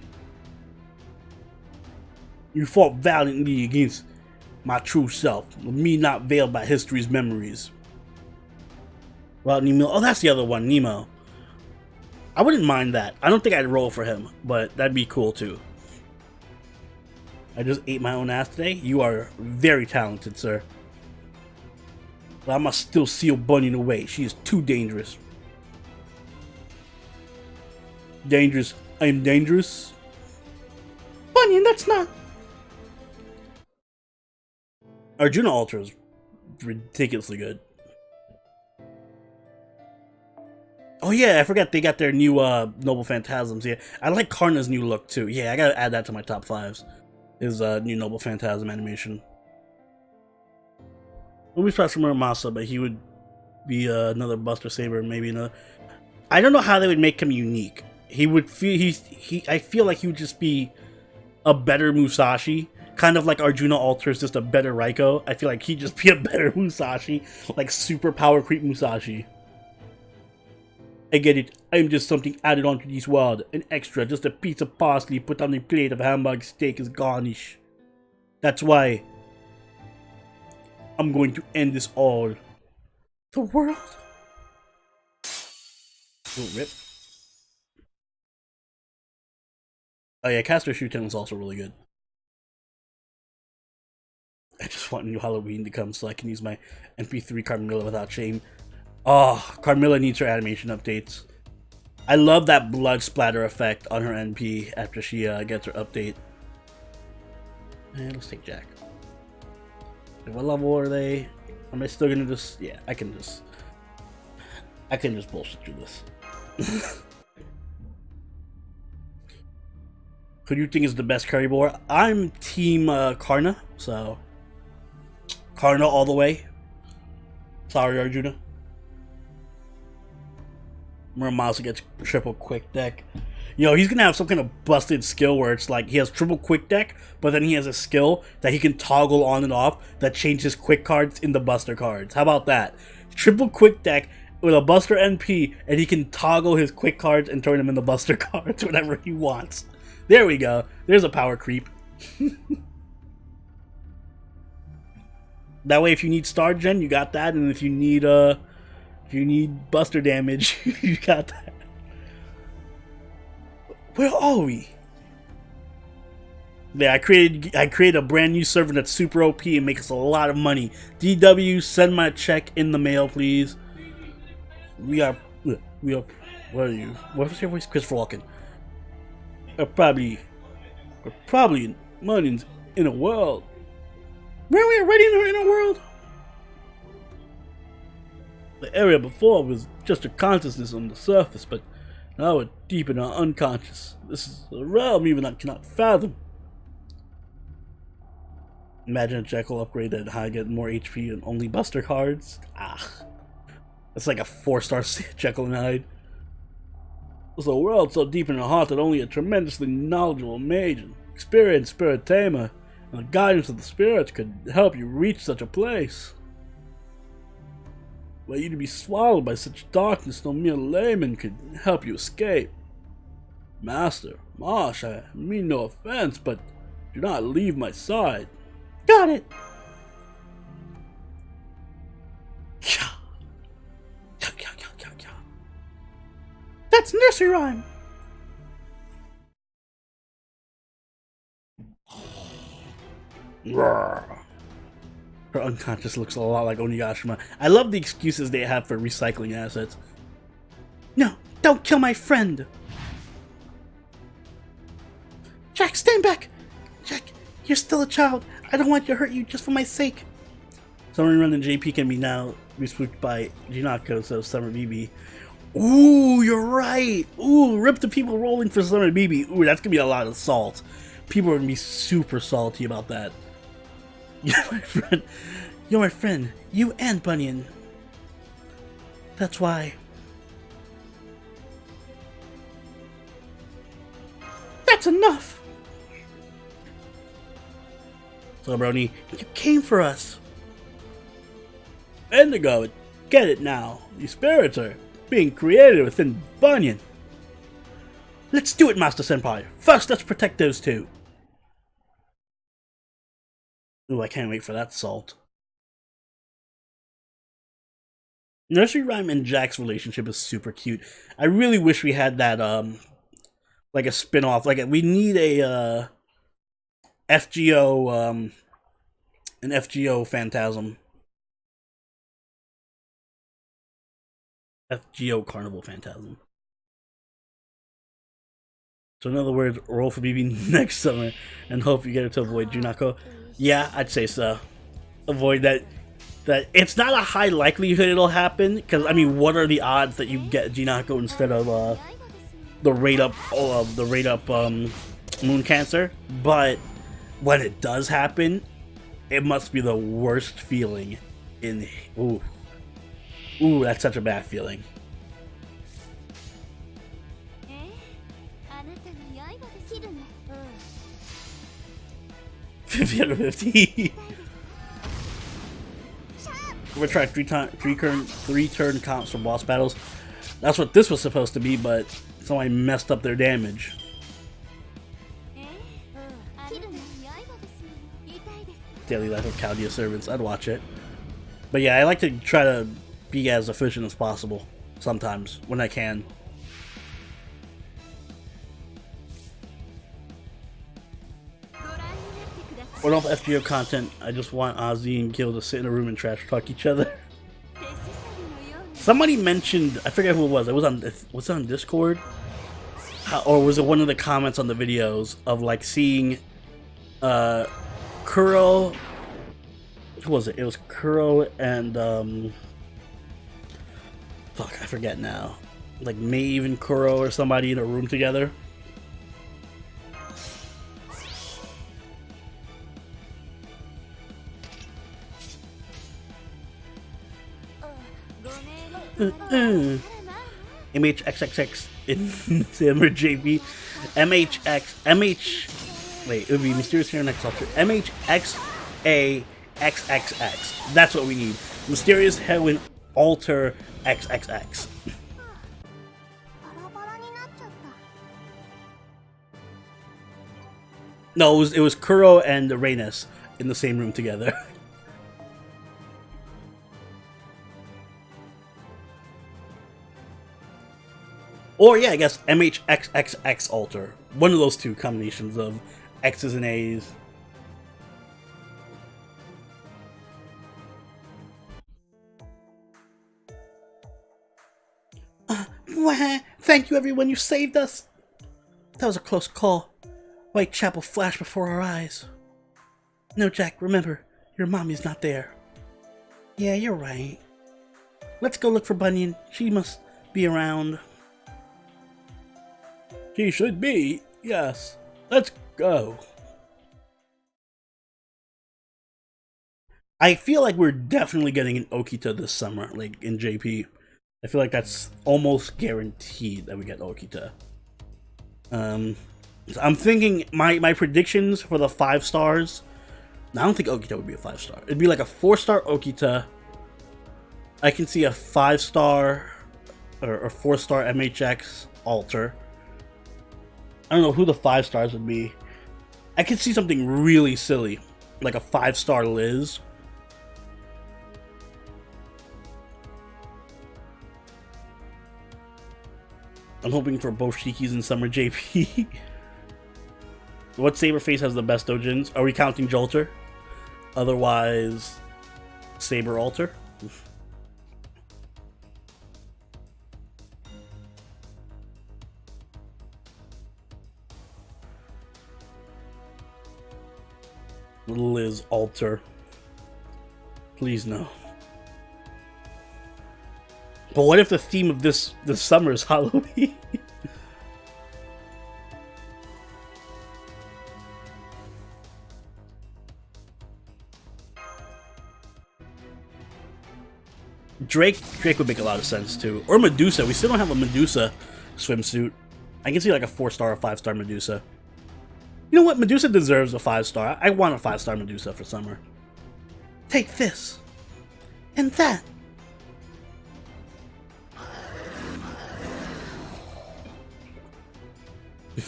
You fought valiantly against my true self, me not veiled by history's memories. Well, Nemo. Oh, that's the other one, Nemo. I wouldn't mind that. I don't think I'd roll for him, but that'd be cool too. I just ate my own ass today. You are very talented, sir. But I must still seal Bunyan away. She is too dangerous. Dangerous. I am dangerous. Bunyan, that's not. Arjuna Altar is ridiculously good. Oh yeah, I forgot they got their new Noble Phantasms. Yeah, I like Karna's new look too. Yeah, I gotta add that to my top 5s. His new Noble Phantasm animation. We'll be fresh from Muramasa, but he would be another Buster Saber, maybe another. I don't know how they would make him unique. He would feel I feel like he would just be a better Musashi, kind of like Arjuna Altar is just a better Raiko. I feel like he'd just be a better Musashi, like super power creep Musashi. I get it. I'm just something added onto this world. An extra, just a piece of parsley put on a plate of hamburg steak as garnish. That's why I'm going to end this all. The world? Oh, rip. Oh yeah, Caster Shuten is also really good. I just want new Halloween to come so I can use my MP3 Carmilla without shame. Oh, Carmilla needs her animation updates. I love that blood splatter effect on her NP after she gets her update. And let's take Jack. What level are they? Am I still gonna just... Yeah, I can just bullshit through this. Who do you think is the best Curry Boar? I'm team Karna, so... Karna all the way. Sorry, Arjuna. Muramasa gets triple quick deck. You know, he's gonna have some kind of busted skill where it's like he has triple quick deck, but then he has a skill that he can toggle on and off that changes quick cards into buster cards. How about that? Triple quick deck with a buster NP, and he can toggle his quick cards and turn them into buster cards whenever he wants. There we go. There's a power creep. That way, if you need Star Gen, you got that, and if you need buster damage, you got that. Where are we? Yeah, I created a brand new server that's super OP and makes us a lot of money. DW, send my check in the mail, please. We are. Where are you? What was your voice? Christopher Walken. are probably millions in a world. Weren't we already in a world? The area before was just a consciousness on the surface, but now we're deep in our unconscious. This is a realm even I cannot fathom. Imagine a Jekyll upgrade that how I get more HP and only Buster cards. That's like a 4-star Jekyll and Hyde. There's a world so deep in the heart that only a tremendously knowledgeable mage and experienced spirit tamer and the guidance of the spirits could help you reach such a place. Were you to be swallowed by such darkness, no mere layman could help you escape. Master, Marsh, I mean no offense, but do not leave my side. Got it! That's nursery rhyme! Her unconscious looks a lot like Onigashima. I love the excuses they have for recycling assets. No, don't kill my friend! Jack, stand back! Jack, you're still a child. I don't want to hurt you just for my sake. Summer Run and JP can be now spooked by Jinako, so Summer BB. Ooh, you're right! Ooh, rip the people rolling for Summer BB. Ooh, that's gonna be a lot of salt. People are gonna be super salty about that. You're my friend. You're my friend. You and Bunyan. That's why. That's enough! So, Brony, you came for us. Indigo, get it now. These spirits are being created within Bunyan. Let's do it, Master Senpai. First, let's protect those two. Ooh, I can't wait for that salt. Nursery Rhyme and Jack's relationship is super cute. I really wish we had that, like a spin-off. Like, we need a, FGO, an FGO Phantasm. FGO Carnival Phantasm. So in other words, roll for BB next summer and hope you get it to avoid Junako. Yeah, I'd say so. Avoid that. It's not a high likelihood it'll happen, because I mean, what are the odds that you get Junako instead of the rate up Moon Cancer? But when it does happen, it must be the worst feeling in ooh, that's such a bad feeling. 50 out of 50. Retry three turn comps for boss battles. That's what this was supposed to be, but somebody messed up their damage. Daily Life of Chaldea Servants. I'd watch it. But yeah, I like to try to be as efficient as possible sometimes when I can. What off FGO content? I just want Ozzy and Gil to sit in a room and trash talk each other. Somebody mentioned, I forget who it was. Was it on Discord? Or was it one of the comments on the videos of like seeing Kuro? Who was it? It was Kuro and fuck, I forget now. Like Maeve and Kuro or somebody in a room together. MHXXX in Simmer JP. Wait, it would be Mysterious Hero Next Ultra. MHXAXXX. That's what we need. Mysterious Heroine Alter XXX. No, it was Kuro and Reynes in the same room together. Or yeah, I guess MHXXX Alter. One of those two combinations of X's and A's. Thank you everyone, you saved us. That was a close call. Whitechapel flashed before our eyes. No, Jack, remember, your mommy's not there. Yeah, you're right. Let's go look for Bunyan. She must be around. She should be, yes. Let's go. I feel like we're definitely getting an Okita this summer, like in JP. I feel like that's almost guaranteed that we get Okita. I'm thinking my predictions for the 5 stars. I don't think Okita would be a 5-star. It'd be like a 4-star Okita. I can see a 5-star or 4-star MHX Alter. I don't know who the 5 stars would be. I could see something really silly, like a 5-star Liz. I'm hoping for both Shikis in Summer JP. What Saber face has the best dojins? Are we counting Jolter? Otherwise, Saber Alter. Liz Alter. Please no. But what if the theme of this summer is Halloween? Drake would make a lot of sense too. Or Medusa. We still don't have a Medusa swimsuit. I can see like a 4-star or 5-star Medusa. You know what? Medusa deserves a 5-star. I want a 5-star Medusa for summer. Take this. And that.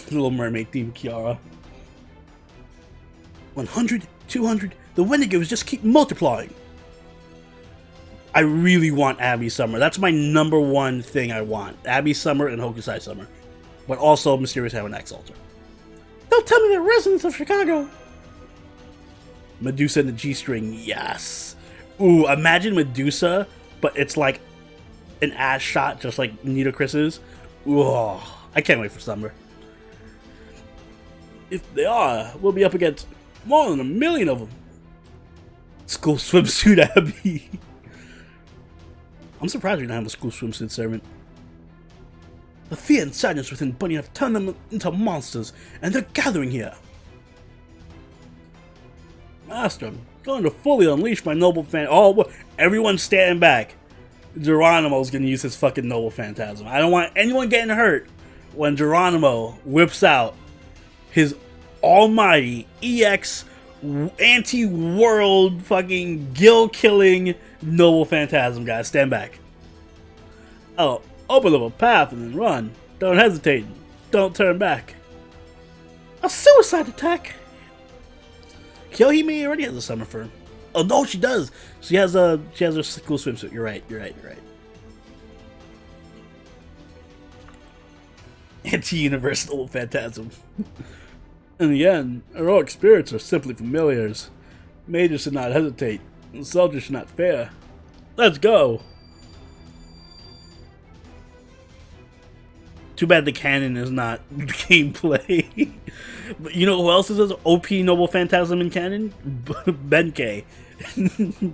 Little Mermaid theme Kiara. 100, 200, the Wendigos just keep multiplying. I really want Abby Summer. That's my #1 thing I want. Abby Summer and Hokusai Summer. But also Mysterious Heaven X Alter. Don't tell me they're residents of Chicago. Medusa and the G-string, yes. Ooh, imagine Medusa, but it's like an ass shot, just like Nita Chris's. Ooh, I can't wait for summer. If they are, we'll be up against more than 1 million of them. School swimsuit Abby. I'm surprised we don't have a school swimsuit servant. The fear and sadness within Bunyan have turned them into monsters, and they're gathering here. Master, I'm going to fully unleash my noble fan. Oh, everyone stand back. Geronimo's gonna use his fucking noble phantasm. I don't want anyone getting hurt when Geronimo whips out his almighty EX anti-world fucking gill-killing noble phantasm, guys. Stand back. Oh, open up a path and then run. Don't hesitate. Don't turn back. A suicide attack. Kyohime already has a summer firm. Oh no, she does. She has her school swimsuit. You're right. Anti-universal phantasm. In the end, heroic spirits are simply familiars. Mages should not hesitate, and soldiers should not fear. Let's go! Too bad the canon is not gameplay. But you know who else is an OP Noble Phantasm in canon? Benkei.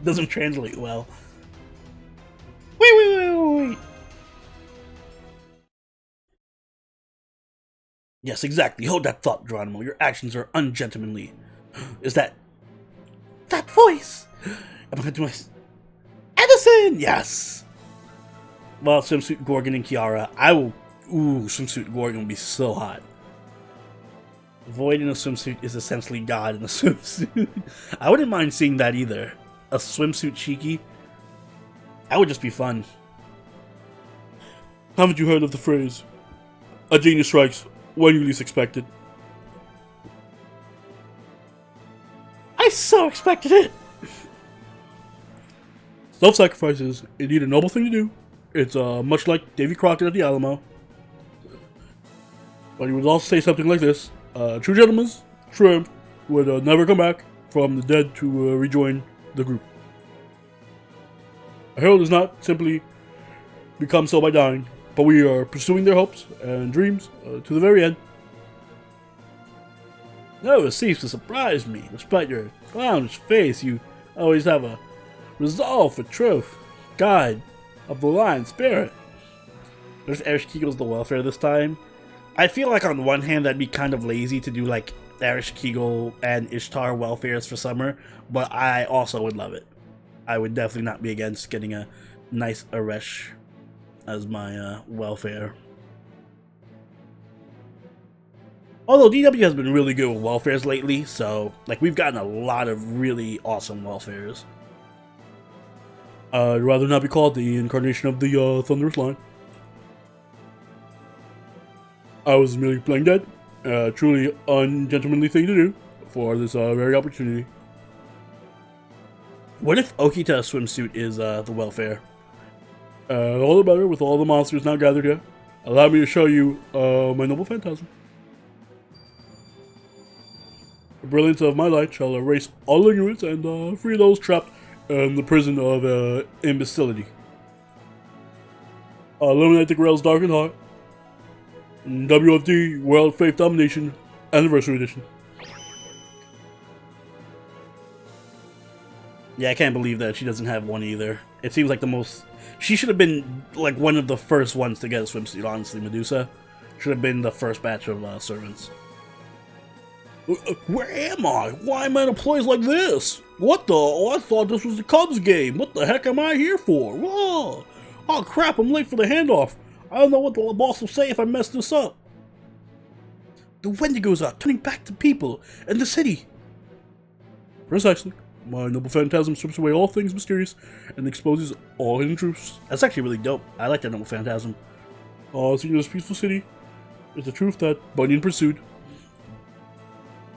Doesn't translate well. Wait. Yes, exactly. Hold that thought, Geronimo. Your actions are ungentlemanly. Is that voice? Am I gonna do my Edison? Yes. Well, swimsuit Gorgon and Kiara. I will. Ooh, swimsuit Gorgon will be so hot. Void in a swimsuit is essentially God in a swimsuit. I wouldn't mind seeing that either. A swimsuit Shiki. That would just be fun. Haven't you heard of the phrase, "A genius strikes when you least expect it"? I so expected it! Self-sacrifice is indeed a noble thing to do. It's much like Davy Crockett at the Alamo. But he would also say something like this: true gentlemen's shrimp would never come back from the dead to rejoin the group. A hero does not simply become so by dying, but we are pursuing their hopes and dreams to the very end. Never cease to surprise me. Despite your clownish face, you always have a resolve for truth. Guide of the lion spirit. What if Erish Kegel's the welfare this time? I feel like on one hand that'd be kind of lazy to do like Erish Kegel and Ishtar welfares for summer, but I also would love it. I would definitely not be against getting a nice Erish as my welfare. Although DW has been really good with welfares lately, so like we've gotten a lot of really awesome welfares. I'd rather not be called the incarnation of the Thunderous Line. I was merely playing dead. Truly ungentlemanly thing to do for this very opportunity. What if Okita swimsuit is the welfare? All the better with all the monsters now gathered here. Allow me to show you my noble phantasm. The brilliance of my light shall erase all ignorance and free those trapped in the prison of imbecility. Illuminate the Grail's darkened heart. WFD World Faith Domination Anniversary Edition. Yeah, I can't believe that she doesn't have one either. It seems like the most... She should have been like one of the first ones to get a swimsuit, honestly. Medusa should have been the first batch of servants. Where am I? Why am I in a place like this? What the? Oh, I thought this was the Cubs game. What the heck am I here for? Whoa! Oh crap, I'm late for the handoff. I don't know what the boss will say if I mess this up. The Wendigos are turning back to people in the city. Precisely. My noble phantasm strips away all things mysterious and exposes all hidden truths. That's actually really dope. I like that noble phantasm. Seeing this peaceful city is the truth that Bunyan pursued.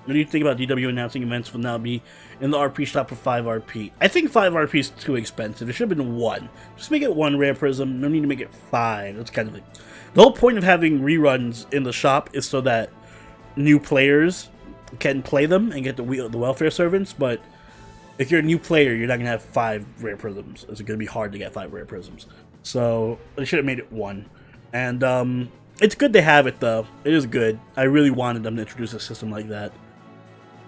What do you think about DW announcing events will now be in the RP shop for 5 RP? I think 5 RP is too expensive. It should have been 1. Just make it 1 rare prism. No need to make it 5. That's kind of like... The whole point of having reruns in the shop is so that new players can play them and get the welfare servants, but if you're a new player, you're not going to have 5 rare prisms. It's going to be hard to get 5 rare prisms. So, they should have made it 1. And, it's good they have it, though. It is good. I really wanted them to introduce a system like that.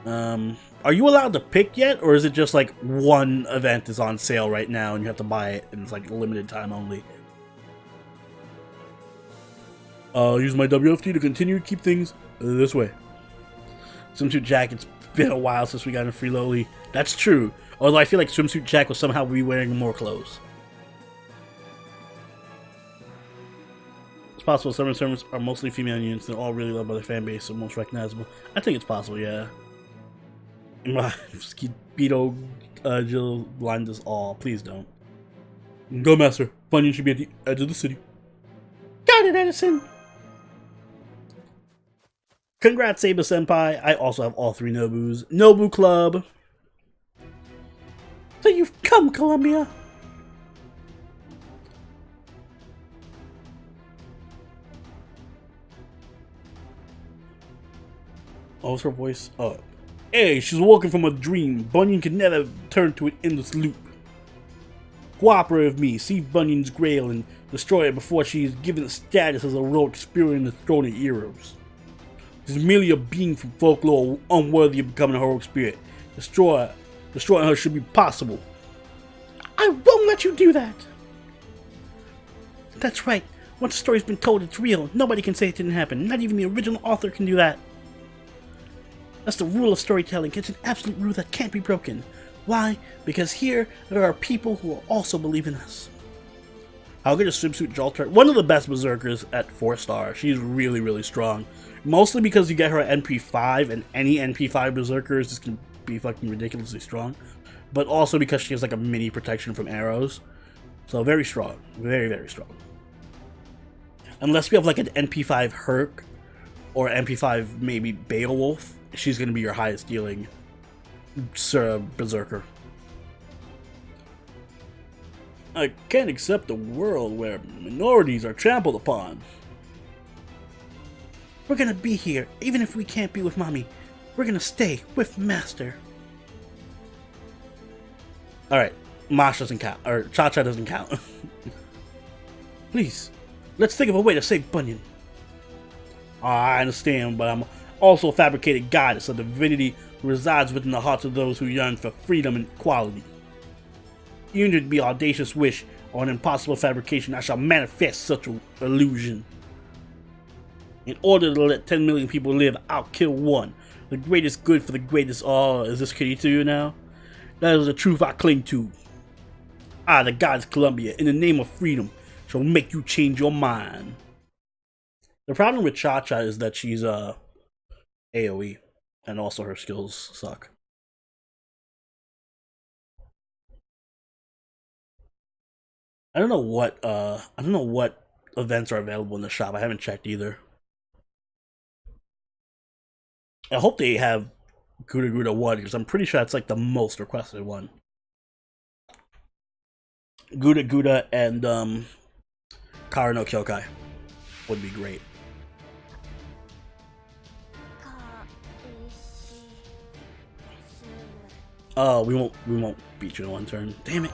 Are you allowed to pick yet, or is it just like one event is on sale right now and you have to buy it and it's like limited time only? I'll use my WFT to continue to keep things this way. Swimsuit Jack, it's been a while since we got a free lowly. That's true, although I feel like Swimsuit Jack will somehow be wearing more clothes. It's possible some servants are mostly female units. They're all really loved by their fan base, so most recognizable. I think it's possible, yeah. Speedo Jill blind us all. Please don't. Go, Master. Bunyan should be at the edge of the city. Got it, Edison! Congrats, Saber Senpai. I also have all 3 Nobus. Nobu Club. So you've come, Columbia. Oh, what's her voice? Hey, she's woken from a dream. Bunyan can never turn to an endless loop. Cooperate with me, see Bunyan's grail and destroy it before she is given status as a heroic spirit in the throne of heroes. She's merely a being from folklore unworthy of becoming a heroic spirit. Destroying her should be possible. I won't let you do that! That's right. Once the story's been told, it's real. Nobody can say it didn't happen. Not even the original author can do that. That's the rule of storytelling. It's an absolute rule that can't be broken. Why? Because here, there are people who will also believe in us. I'll get a swimsuit Jolter. One of the best berserkers at 4-star. She's really, really strong. Mostly because you get her at NP5, and any NP5 berserker is just going to be fucking ridiculously strong. But also because she has like a mini protection from arrows. So very strong. Very, very strong. Unless we have like an NP5 Herc, or NP5 maybe Beowulf, she's going to be your highest dealing berserker. I can't accept a world where minorities are trampled upon. We're going to be here, even if we can't be with Mommy. We're going to stay with Master. Alright, Mosh doesn't count, or Cha-Cha doesn't count. Please, let's think of a way to save Bunyan. I understand, but I'm also a fabricated goddess, a divinity who resides within the hearts of those who yearn for freedom and equality. Even to be audacious wish or an impossible fabrication, I shall manifest such an illusion. In order to let 10 million people live, I'll kill one. The greatest good for the greatest. Oh, is this kitty to you now? That is the truth I cling to. I, the goddess Columbia, in the name of freedom, shall make you change your mind. The problem with Cha-Cha is that she's AoE, and also her skills suck. I don't know what events are available in the shop. I haven't checked either. I hope they have Guda Guda 1, because I'm pretty sure that's like the most requested one. Guda Guda and Kara no Kyokai would be great. Oh, we won't beat you in one turn. Damn it.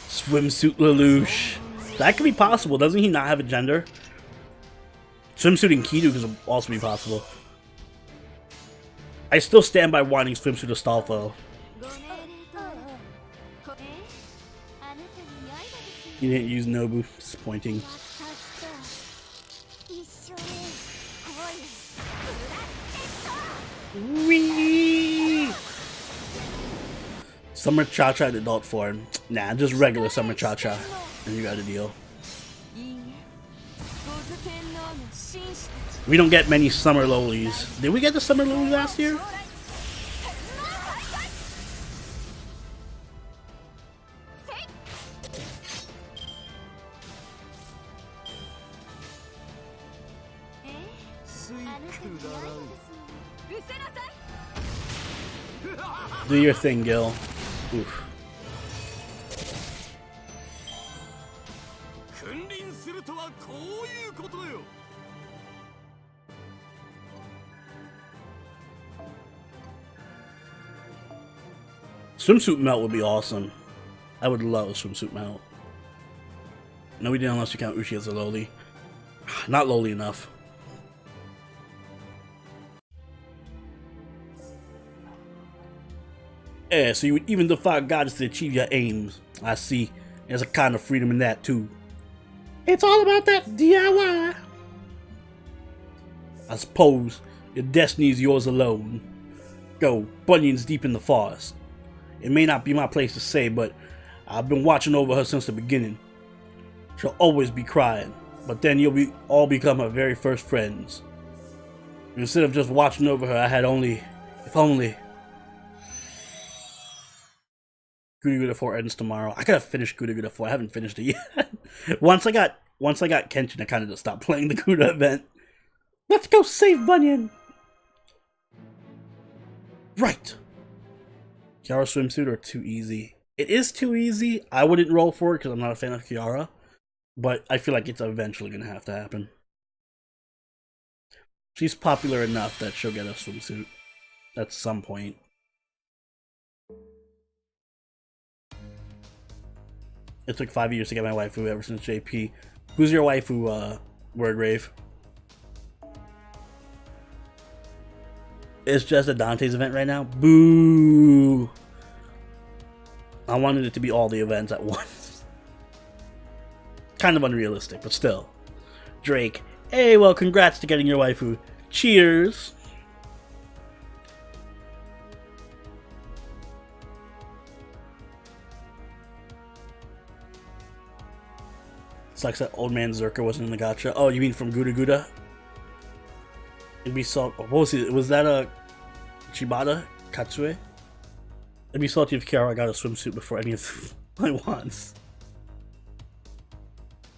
Swimsuit Lelouch. That could be possible. Doesn't he not have a gender? Swimsuit and Kidu could also be possible. I still stand by wanting Swimsuit Astolfo. You didn't use Nobu. Disappointing. Whee! Summer Cha-Cha in adult form. Nah, just regular Summer Cha-Cha. And you got a deal. We don't get many Summer Lolies. Did we get the Summer Loli last year? Do your thing, Gil. Oof. Swimsuit melt would be awesome. I would love a swimsuit melt. No, we didn't unless you count Uchi as a loli. Not loli enough. Yeah, so you would even defy goddess to achieve your aims. I see. There's a kind of freedom in that too. It's all about that DIY. I suppose your destiny is yours alone. Go, Bunyan's deep in the forest. It may not be my place to say, but I've been watching over her since the beginning. She'll always be crying, but then you'll all become her very first friends. Instead of just watching over her, I had only, if only. Guda Guda 4 ends tomorrow. I gotta finish Guda Guda 4. I haven't finished it yet. Once I got Kenshin, I kind of just stopped playing the Guda event. Let's go save Bunyan. Right. Kiara swimsuit or too easy? It is too easy. I wouldn't roll for it because I'm not a fan of Kiara, but I feel like it's eventually gonna have to happen. She's popular enough that she'll get a swimsuit at some point. It took 5 years to get my waifu ever since JP. Who's your waifu, Wordgrave? It's just a Dante's event right now? Boo! I wanted it to be all the events at once. Kind of unrealistic, but still. Drake. Hey, well, congrats to getting your waifu. Cheers! Sucks that old man Zerka wasn't in the gacha. Oh, you mean from Guda Guda? It'd be so. What was it? Was that a Chibata Katsue? It'd be salty if Kiara got a swimsuit before any of my wants.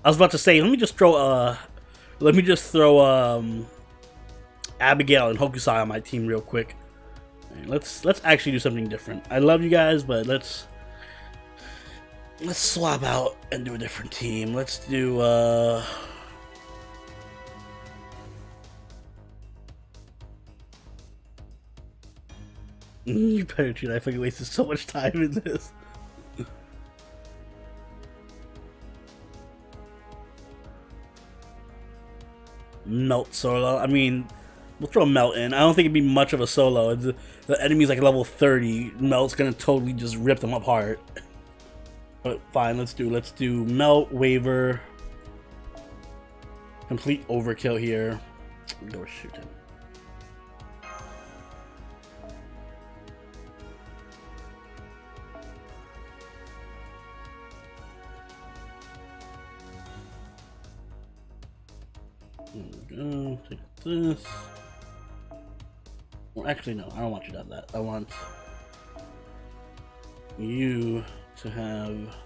I was about to say, let me just throw Abigail and Hokusai on my team real quick. Let's actually do something different. I love you guys, but let's swap out and do a different team. Let's do You better cheat. I fucking wasted so much time in this. Melt solo. I mean, we'll throw Melt in. I don't think it'd be much of a solo. The enemy's like level 30. Melt's gonna totally just rip them apart. But fine, let's do Melt, Waver. Complete overkill here. Go shoot him. Take this. Well, actually, no. I don't want you to have that. I want you to have.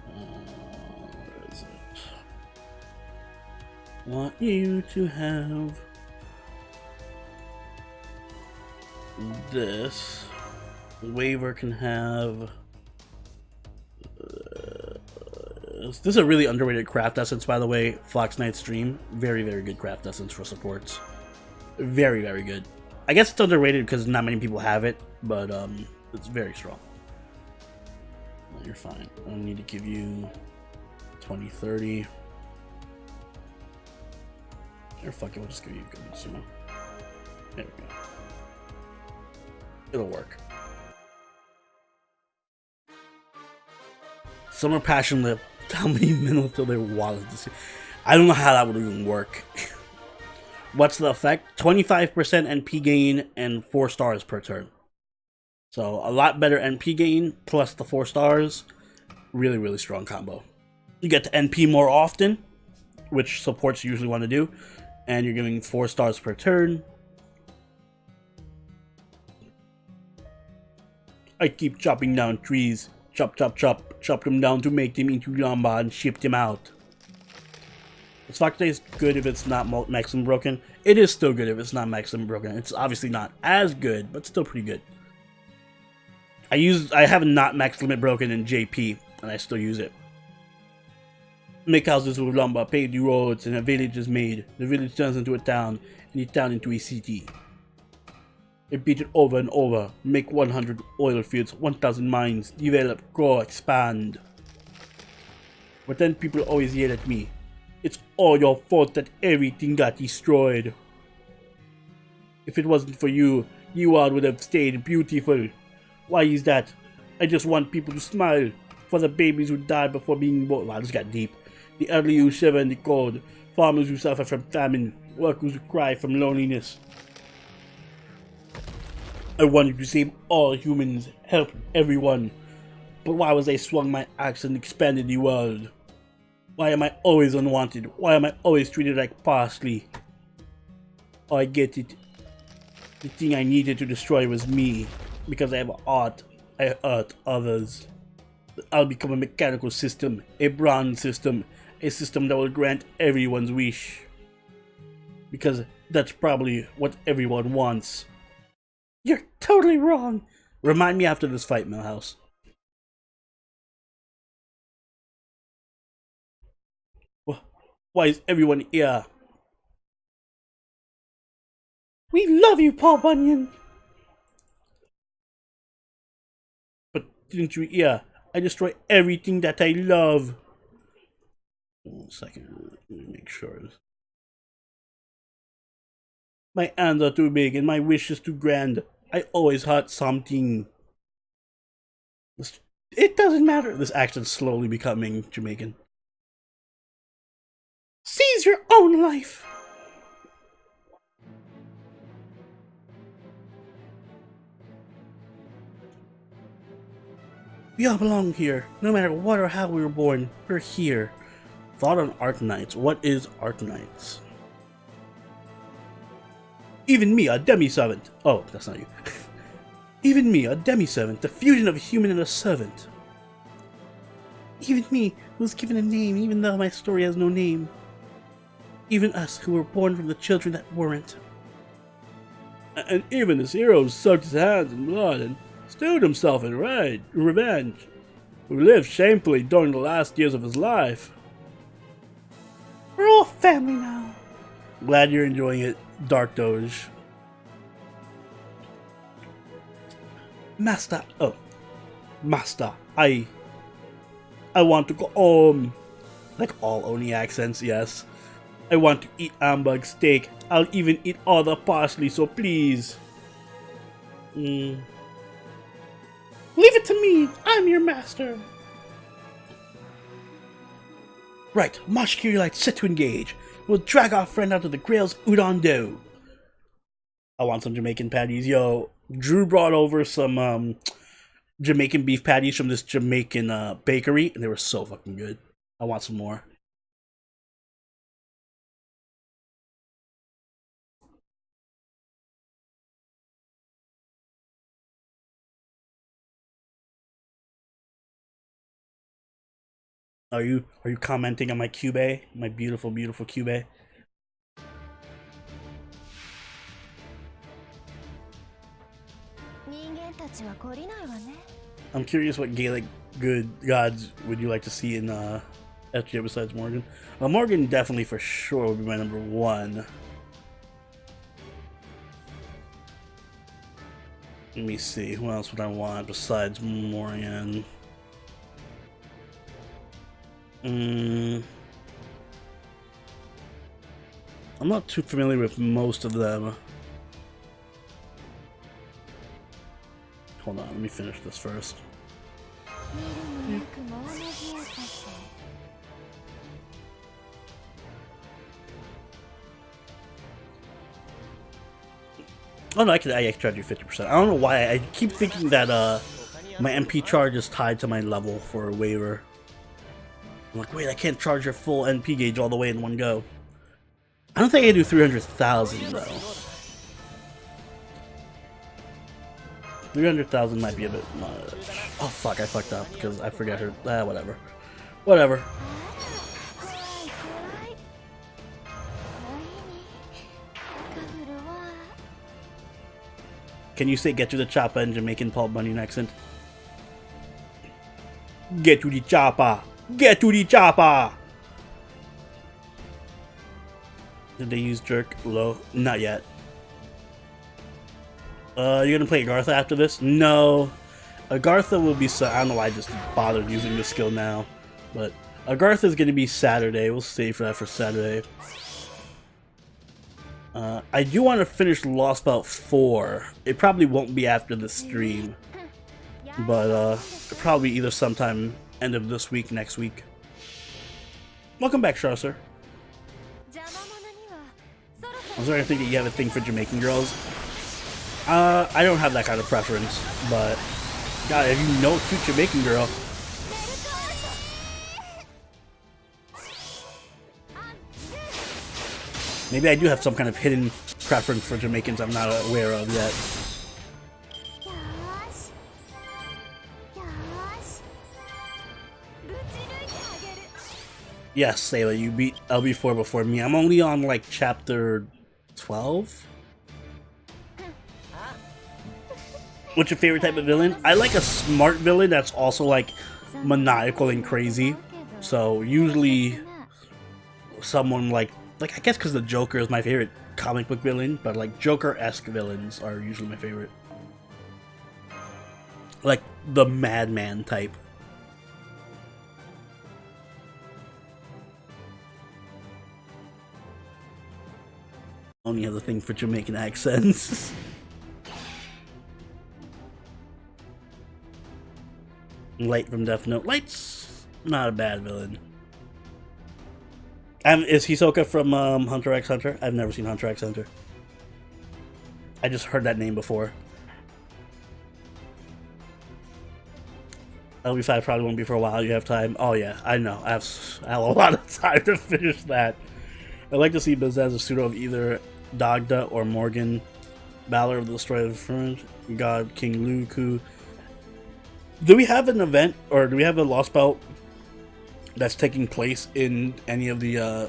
Where is it? I want you to have this. Waver can have. This is a really underrated craft essence, by the way. Fox Knight's Dream. Very, very good craft essence for supports. Very, very good. I guess it's underrated because not many people have it, but it's very strong. Well, you're fine. I need to give you 20, 30. Or fuck it, we'll just give you good sumo. There we go. It'll work. Summer Passion Lip. How many men will fill their wallets? I don't know how that would even work. What's the effect? 25% NP gain and 4 stars per turn. So a lot better NP gain plus the 4 stars. Really, really strong combo. You get to NP more often, which supports usually want to do. And you're giving 4 stars per turn. I keep chopping down trees. Chop, chop, chop. Chop them down to make them into Lamba and ship them out. This Fox Day is good if it's not maximum broken. It is still good if it's not maximum broken. It's obviously not as good, but still pretty good. I have not max limit broken in JP, and I still use it. Make houses with Lamba, paved roads, and a village is made. The village turns into a town, and the town into a city. Repeat it over and over. Make 100 oil fields, 1,000 mines, develop, grow, expand. But then people always yell at me. It's all your fault that everything got destroyed. If it wasn't for you, you all would have stayed beautiful. Why is that? I just want people to smile. For the babies who died before being born. Wow, this got deep. The elderly who shiver in the cold. Farmers who suffer from famine. Workers who cry from loneliness. I wanted to save all humans, help everyone. But why was I swung my axe and expanded the world? Why am I always unwanted? Why am I always treated like parsley? Oh, I get it. The thing I needed to destroy was me. Because I have art, I hurt others. I'll become a mechanical system, a bronze system, a system that will grant everyone's wish. Because that's probably what everyone wants. You're totally wrong. Remind me after this fight, Millhouse. Why is everyone here? We love you, Paul Bunyan. But didn't you hear? I destroy everything that I love. 1 second. Let me make sure. My hands are too big and my wish is too grand. I always hurt something. It doesn't matter. This accent's slowly becoming Jamaican. Seize your own life. We all belong here. No matter what or how we were born, we're here. Thought on Arknights. What is Arknights? Even me, a demi-servant. Oh, that's not you. Even me, a demi-servant, the fusion of a human and a servant. Even me, who was given a name, even though my story has no name. Even us, who were born from the children that weren't. And even this hero who sucked his hands in blood and stewed himself in revenge, who lived shamefully during the last years of his life. We're all family now. Glad you're enjoying it, Dark Doge. Master, oh, Master, I want to go home. Like all Oni accents, yes. I want to eat hamburg steak. I'll even eat all the parsley, so please. Leave it to me. I'm your master. Right, Mosh Kirielites set to engage. We'll drag our friend out of the Grail's udon dough. I want some Jamaican patties. Yo, Drew brought over some Jamaican beef patties from this Jamaican bakery, and they were so fucking good. I want some more. Are you commenting on my cube? My beautiful, beautiful cube? I'm curious what Gaelic good gods would you like to see in FGO besides Morgan? Well, Morgan definitely for sure would be my number one. Let me see, who else would I want besides Morgan? I'm not too familiar with most of them. Hold on, let me finish this first. Oh no, I can charge you 50%. I don't know why. I keep thinking that my MP charge is tied to my level for a waiver. I'm like, wait, I can't charge your full NP gauge all the way in one go. I don't think I can do 300,000 though. 300,000 might be a bit much. Oh fuck, I fucked up because I forgot her. Whatever. Whatever. Can you say get to the chopper in Jamaican Paul Bunyan accent? Get to the chopper! Get to the chopper! Did they use jerk low? Not yet. You're gonna play Agartha after this? No. Agartha will be I don't know why I just bothered using this skill now. But Agartha is gonna be Saturday. We'll save for that for Saturday. I do want to finish Lost Belt 4. It probably won't be after the stream. But probably either sometime end of this week, next week. Welcome back, Sharser. I was anything that you have a thing for Jamaican girls? I don't have that kind of preference, but God, if you know a cute Jamaican girl. Maybe I do have some kind of hidden preference for Jamaicans I'm not aware of yet. Yes, Sayla, you beat LB4 before me. I'm only on like chapter 12. What's your favorite type of villain? I like a smart villain that's also like maniacal and crazy. So usually someone like I guess because the Joker is my favorite comic book villain, but like Joker-esque villains are usually my favorite. Like the Madman type. Only have a thing for Jamaican accents. Light from Death Note. Light's not a bad villain. Is Hisoka from Hunter x Hunter? I've never seen Hunter x Hunter. I just heard that name before. LB5 probably won't be for a while. You have time. Oh yeah, I know. I have a lot of time to finish that. I'd like to see Biz as a pseudo of either Dagda or Morgan. Valor of the Destroyer of the Fringe. God King Luku. Do we have an event, or do we have a Lost Belt that's taking place in any of the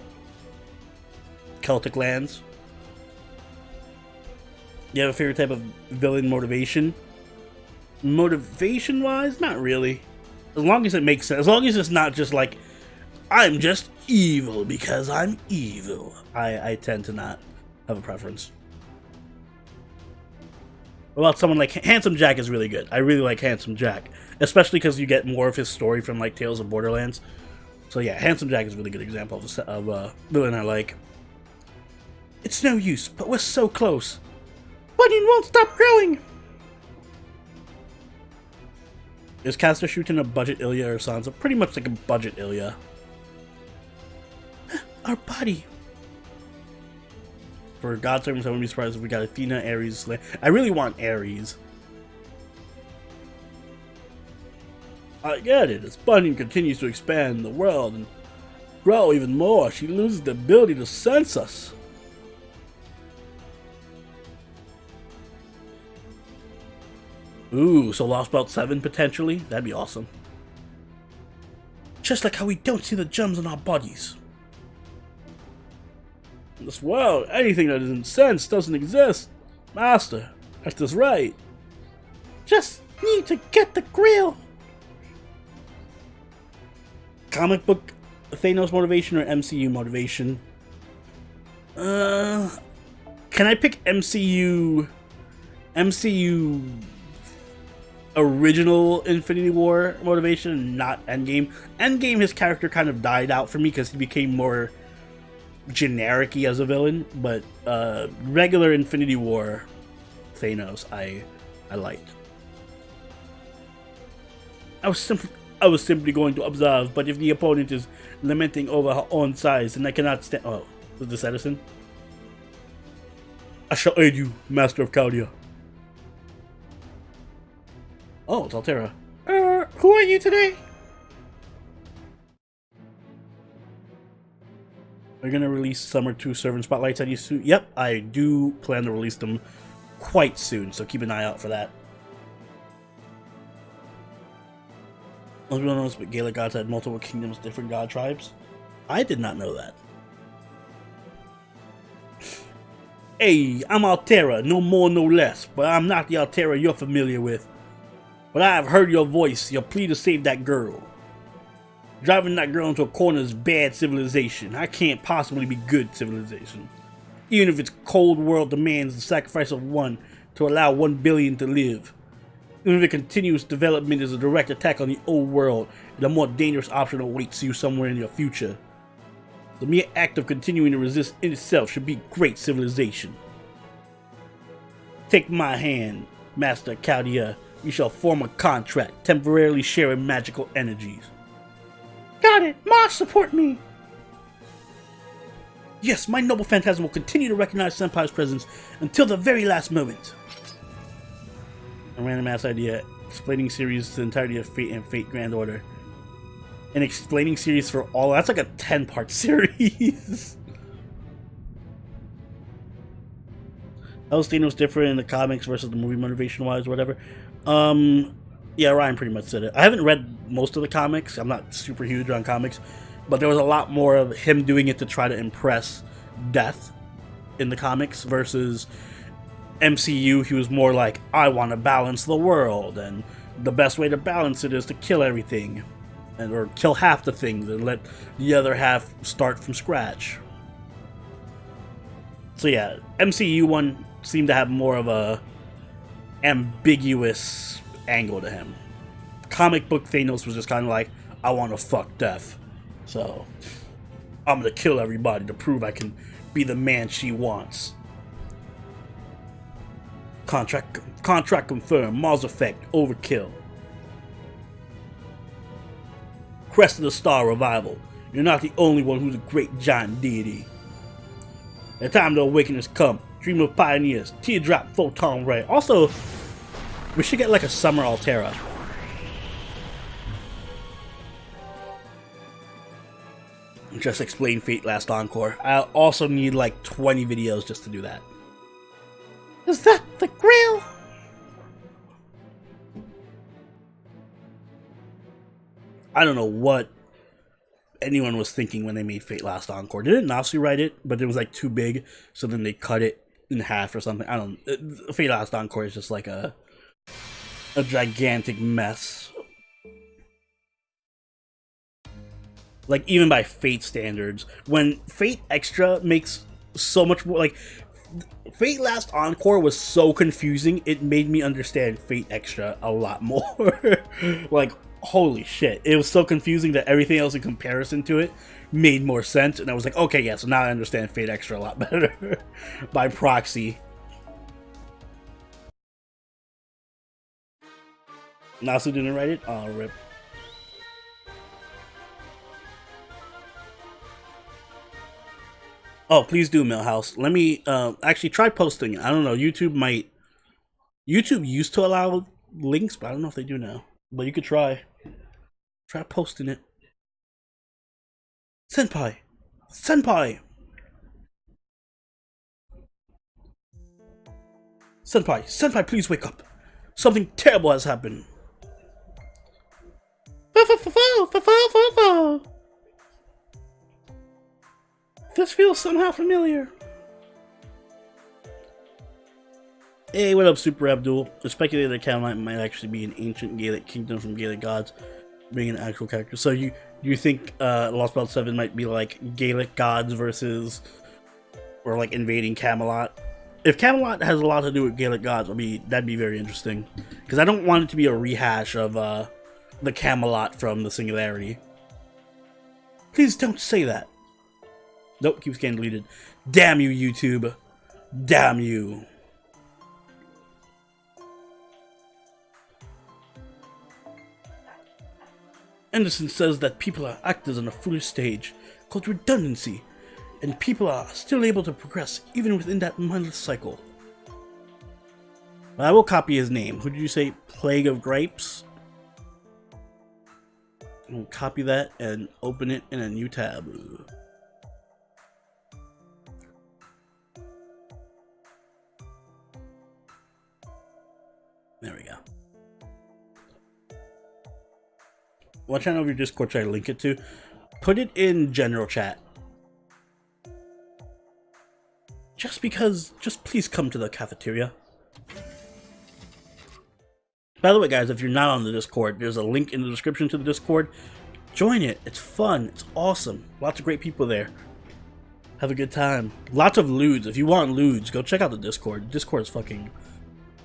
Celtic lands? You have a favorite type of villain motivation? Motivation-wise, not really. As long as it makes sense. As long as it's not just like, I'm just evil because I'm evil. I tend to not have a preference. What about someone like Handsome Jack is really good. I really like Handsome Jack, especially because you get more of his story from like Tales of Borderlands. So yeah, Handsome Jack is a really good example of villain I like. It's no use, but we're so close. Bunyan won't stop growing! Is Caster shooting a budget Ilya or Sansa? Pretty much like a budget Ilya. Our body. For God terms, I wouldn't be surprised if we got Athena, Ares, I really want Ares. I get it. As Bunyan continues to expand the world and grow even more, she loses the ability to sense us. Ooh, so Lost Belt 7 potentially? That'd be awesome. Just like how we don't see the gems in our bodies. In this world, anything that isn't sensed doesn't exist. Master, that's just right. Just need to get the grill. Comic book Thanos motivation or MCU motivation? Can I pick MCU original Infinity War motivation, not Endgame? Endgame, his character kind of died out for me because he became more generic-y as a villain, but regular Infinity War Thanos I liked. I was simply going to observe, but if the opponent is lamenting over her own size, then I cannot stand. Oh, is this Edison? I shall aid you, Master of Chaldea. Oh, it's Altera. Who are you today? We're gonna release Summer 2 Servant Spotlights any soon. Yep, I do plan to release them quite soon, so keep an eye out for that. Most people know, but Gaelic gods had multiple kingdoms, different god tribes. I did not know that. Hey, I'm Altera, no more, no less, but I'm not the Altera you're familiar with. But I have heard your voice, your plea to save that girl. Driving that girl into a corner is bad civilization. I can't possibly be good civilization. Even if its cold world demands the sacrifice of one to allow 1 billion to live. Even if it continues development is a direct attack on the old world, and a more dangerous option awaits you somewhere in your future. The mere act of continuing to resist in itself should be great civilization. Take my hand, Master Chaldea. We shall form a contract, temporarily sharing magical energies. Got it! Mars, support me! Yes, my noble phantasm will continue to recognize Senpai's presence until the very last moment. A random ass idea. Explaining series to the entirety of Fate and Fate Grand Order. An explaining series for all. That's like a 10-part series. How is Thanos different in the comics versus the movie motivation wise or whatever? Yeah, Ryan pretty much said it. I haven't read most of the comics. I'm not super huge on comics, but there was a lot more of him doing it to try to impress Death in the comics versus MCU. He was more like, I want to balance the world, and the best way to balance it is to kill everything, or kill half the things and let the other half start from scratch. So yeah, MCU one seemed to have more of a ambiguous angle to him. Comic book Thanos was just kind of like, I want to fuck Death, so I'm gonna kill everybody to prove I can be the man she wants. Contract confirmed. Mars effect. Overkill. Crest of the Star revival. You're not the only one who's a great giant deity. The time to awaken has come. Dream of pioneers. Teardrop photon ray. Also, we should get like a Summer Altera. Just explain Fate Last Encore. I'll also need like 20 videos just to do that. Is that the Grail? I don't know what anyone was thinking when they made Fate Last Encore. Didn't Nasu write it? But it was like too big, so then they cut it in half or something. I don't. Fate Last Encore is just like a gigantic mess. Like even by Fate standards, when Fate Extra makes so much more, like Fate Last Encore was so confusing, it made me understand Fate Extra a lot more. Like, holy shit. It was so confusing that everything else in comparison to it made more sense, and I was like, okay, yeah, so now I understand Fate Extra a lot better by proxy. Nasu didn't write it? Oh, rip. Oh, please do, Millhouse. Let me actually try posting it. I don't know. YouTube might. YouTube used to allow links, but I don't know if they do now. But you could try. Try posting it. Senpai! Senpai! Senpai! Senpai, please wake up! Something terrible has happened! This feels somehow familiar. Hey, what up, Super Abdul? It's speculated that Camelot might actually be an ancient Gaelic kingdom from Gaelic gods, being an actual character. So you think Lost Belt 7 might be like Gaelic gods versus, or like invading Camelot? If Camelot has a lot to do with Gaelic gods, that'd be very interesting. Because I don't want it to be a rehash of the Camelot from the Singularity. Please don't say that. Nope, keeps getting deleted. Damn you, YouTube. Damn you. Anderson says that people are actors on a foolish stage called redundancy, and people are still able to progress even within that mindless cycle. I will copy his name. Who did you say? Plague of Grapes? I'll copy that and open it in a new tab. There we go. What channel of your Discord should I link it to? Put it in general chat. Just please come to the cafeteria. By the way, guys, if you're not on the Discord, there's a link in the description to the Discord. Join it. It's fun. It's awesome. Lots of great people there. Have a good time. Lots of lewds. If you want lewds, go check out the Discord. The Discord is fucking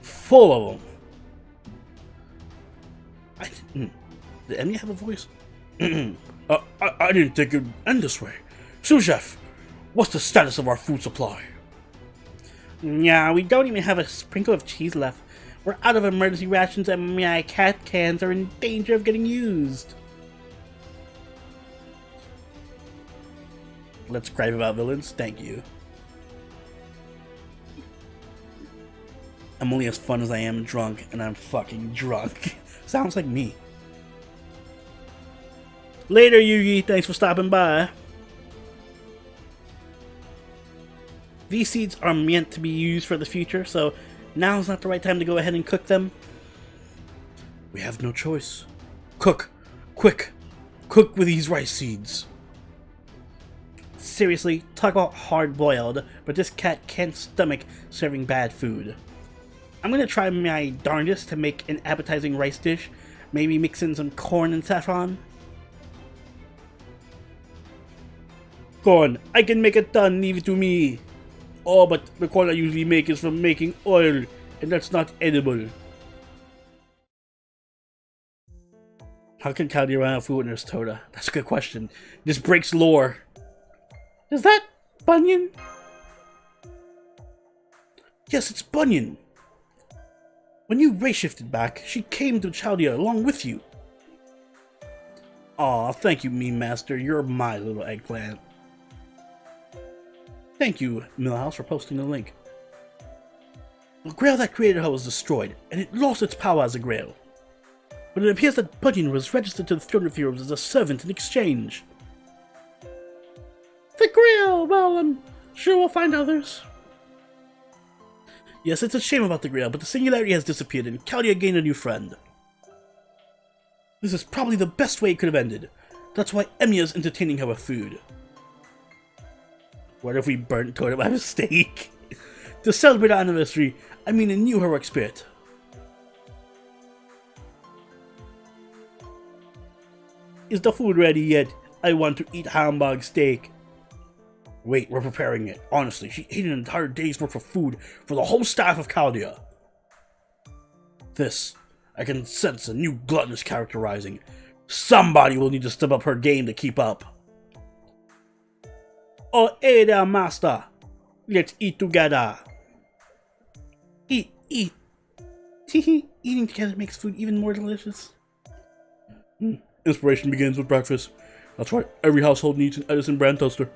full of them. Did Emmy have a voice? I didn't think it would end this way. Sous-chef, what's the status of our food supply? Yeah, we don't even have a sprinkle of cheese left. We're out of emergency rations and my cat cans are in danger of getting used. Let's gripe about villains. Thank you. I'm only as fun as I am drunk, and I'm fucking drunk. Sounds like me. Later, Yugi. Thanks for stopping by. These seeds are meant to be used for the future, so now's not the right time to go ahead and cook them. We have no choice. Cook. Quick. Cook with these rice seeds. Seriously, talk about hard-boiled, but this cat can't stomach serving bad food. I'm gonna try my darndest to make an appetizing rice dish. Maybe mix in some corn and saffron. Corn, I can make a ton, leave it to me. Oh, but the corn I usually make is from making oil, and that's not edible. How can Cloudy run out of food when there's Toda? That's a good question. This breaks lore. Is that Bunyan? Yes, it's Bunyan. When you ray-shifted back, she came to Chaldea along with you. Aw, thank you, Meme Master. You're my little eggplant. Thank you, Millhouse, for posting the link. The grail that created her was destroyed, and it lost its power as a grail. But it appears that Bunyan was registered to the Throne of Heroes as a servant in exchange. The grail! Well, I'm sure we'll find others. Yes, it's a shame about the grail, but the singularity has disappeared, and Chaldea gained a new friend. This is probably the best way it could have ended. That's why Emiya's entertaining her with food. What if we burnt Toda by mistake? To celebrate our anniversary, I mean a new heroic spirit. Is the food ready yet? I want to eat hamburg steak. Wait, we're preparing it. Honestly, she ate an entire day's worth of food for the whole staff of Chaldea. I can sense a new gluttonous character rising. Somebody will need to step up her game to keep up. Oh, hey there, master. Let's eat together. Eat. Eating together makes food even more delicious. Inspiration begins with breakfast. That's right, every household needs an Edison brand toaster.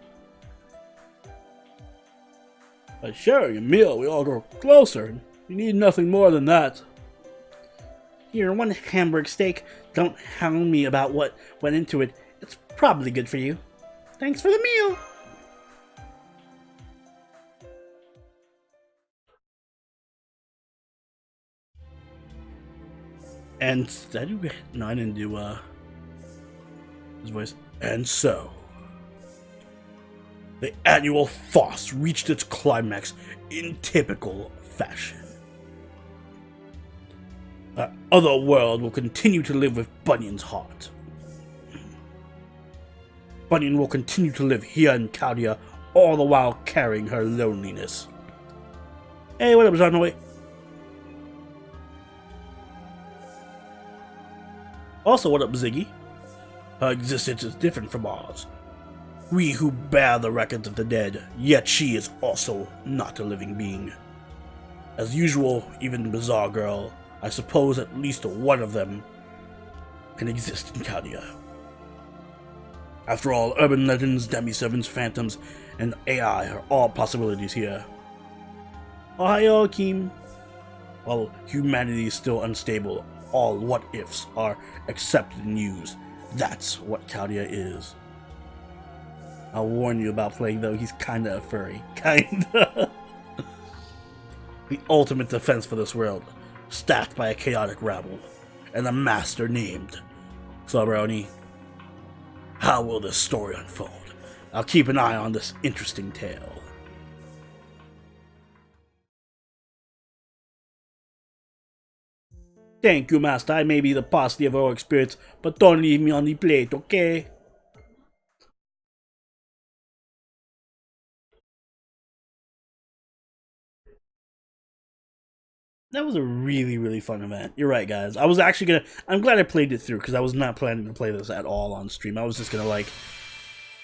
By sharing a meal, we all grow closer. You need nothing more than that. Here, one hamburg steak. Don't hound me about what went into it. It's probably good for you. Thanks for the meal. And no, I didn't do his voice. And so, the annual farce reached its climax in typical fashion. That other world will continue to live with Bunyan's heart. Bunyan will continue to live here in Chaldea, all the while carrying her loneliness. Hey, what up, John? Also, what up, Ziggy? Her existence is different from ours. We who bear the records of the dead, yet she is also not a living being. As usual, even Bizarre Girl, I suppose at least one of them can exist in Chaldea. After all, urban legends, demi-servants, phantoms, and AI are all possibilities here. Ohio, Kim. While humanity is still unstable, all what-ifs are accepted and used. That's what Chaldea is. I'll warn you about playing, though, he's kinda a furry. Kinda. The ultimate defense for this world, staffed by a chaotic rabble, and a master named Floroni. How will this story unfold? I'll keep an eye on this interesting tale. Thank you, Master. I may be the parsley of our experience, but don't leave me on the plate, okay? That was a really, really fun event. You're right, guys. I was actually gonna... I'm glad I played it through, because I was not planning to play this at all on stream. I was just gonna, like,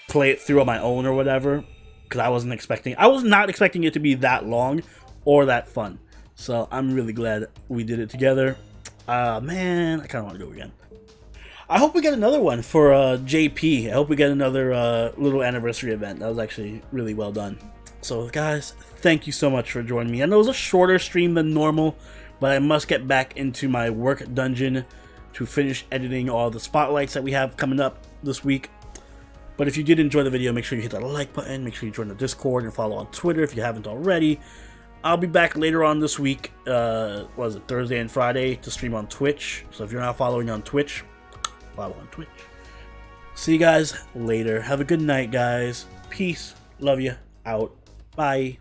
play it through on my own or whatever, because I was not expecting it to be that long or that fun. So I'm really glad we did it together. Man, I kind of want to go again. I hope we get another one for JP. I hope we get another little anniversary event. That was actually really well done. So guys, thank you so much for joining me. I know it was a shorter stream than normal, but I must get back into my work dungeon to finish editing all the spotlights that we have coming up this week. But if you did enjoy the video, make sure you hit that like button, make sure you join the Discord and follow on Twitter if you haven't already. I'll be back later on this week, Thursday and Friday, to stream on Twitch. So if you're not following on Twitch, follow on Twitch. See you guys later. Have a good night, guys. Peace. Love you. Out. Bye.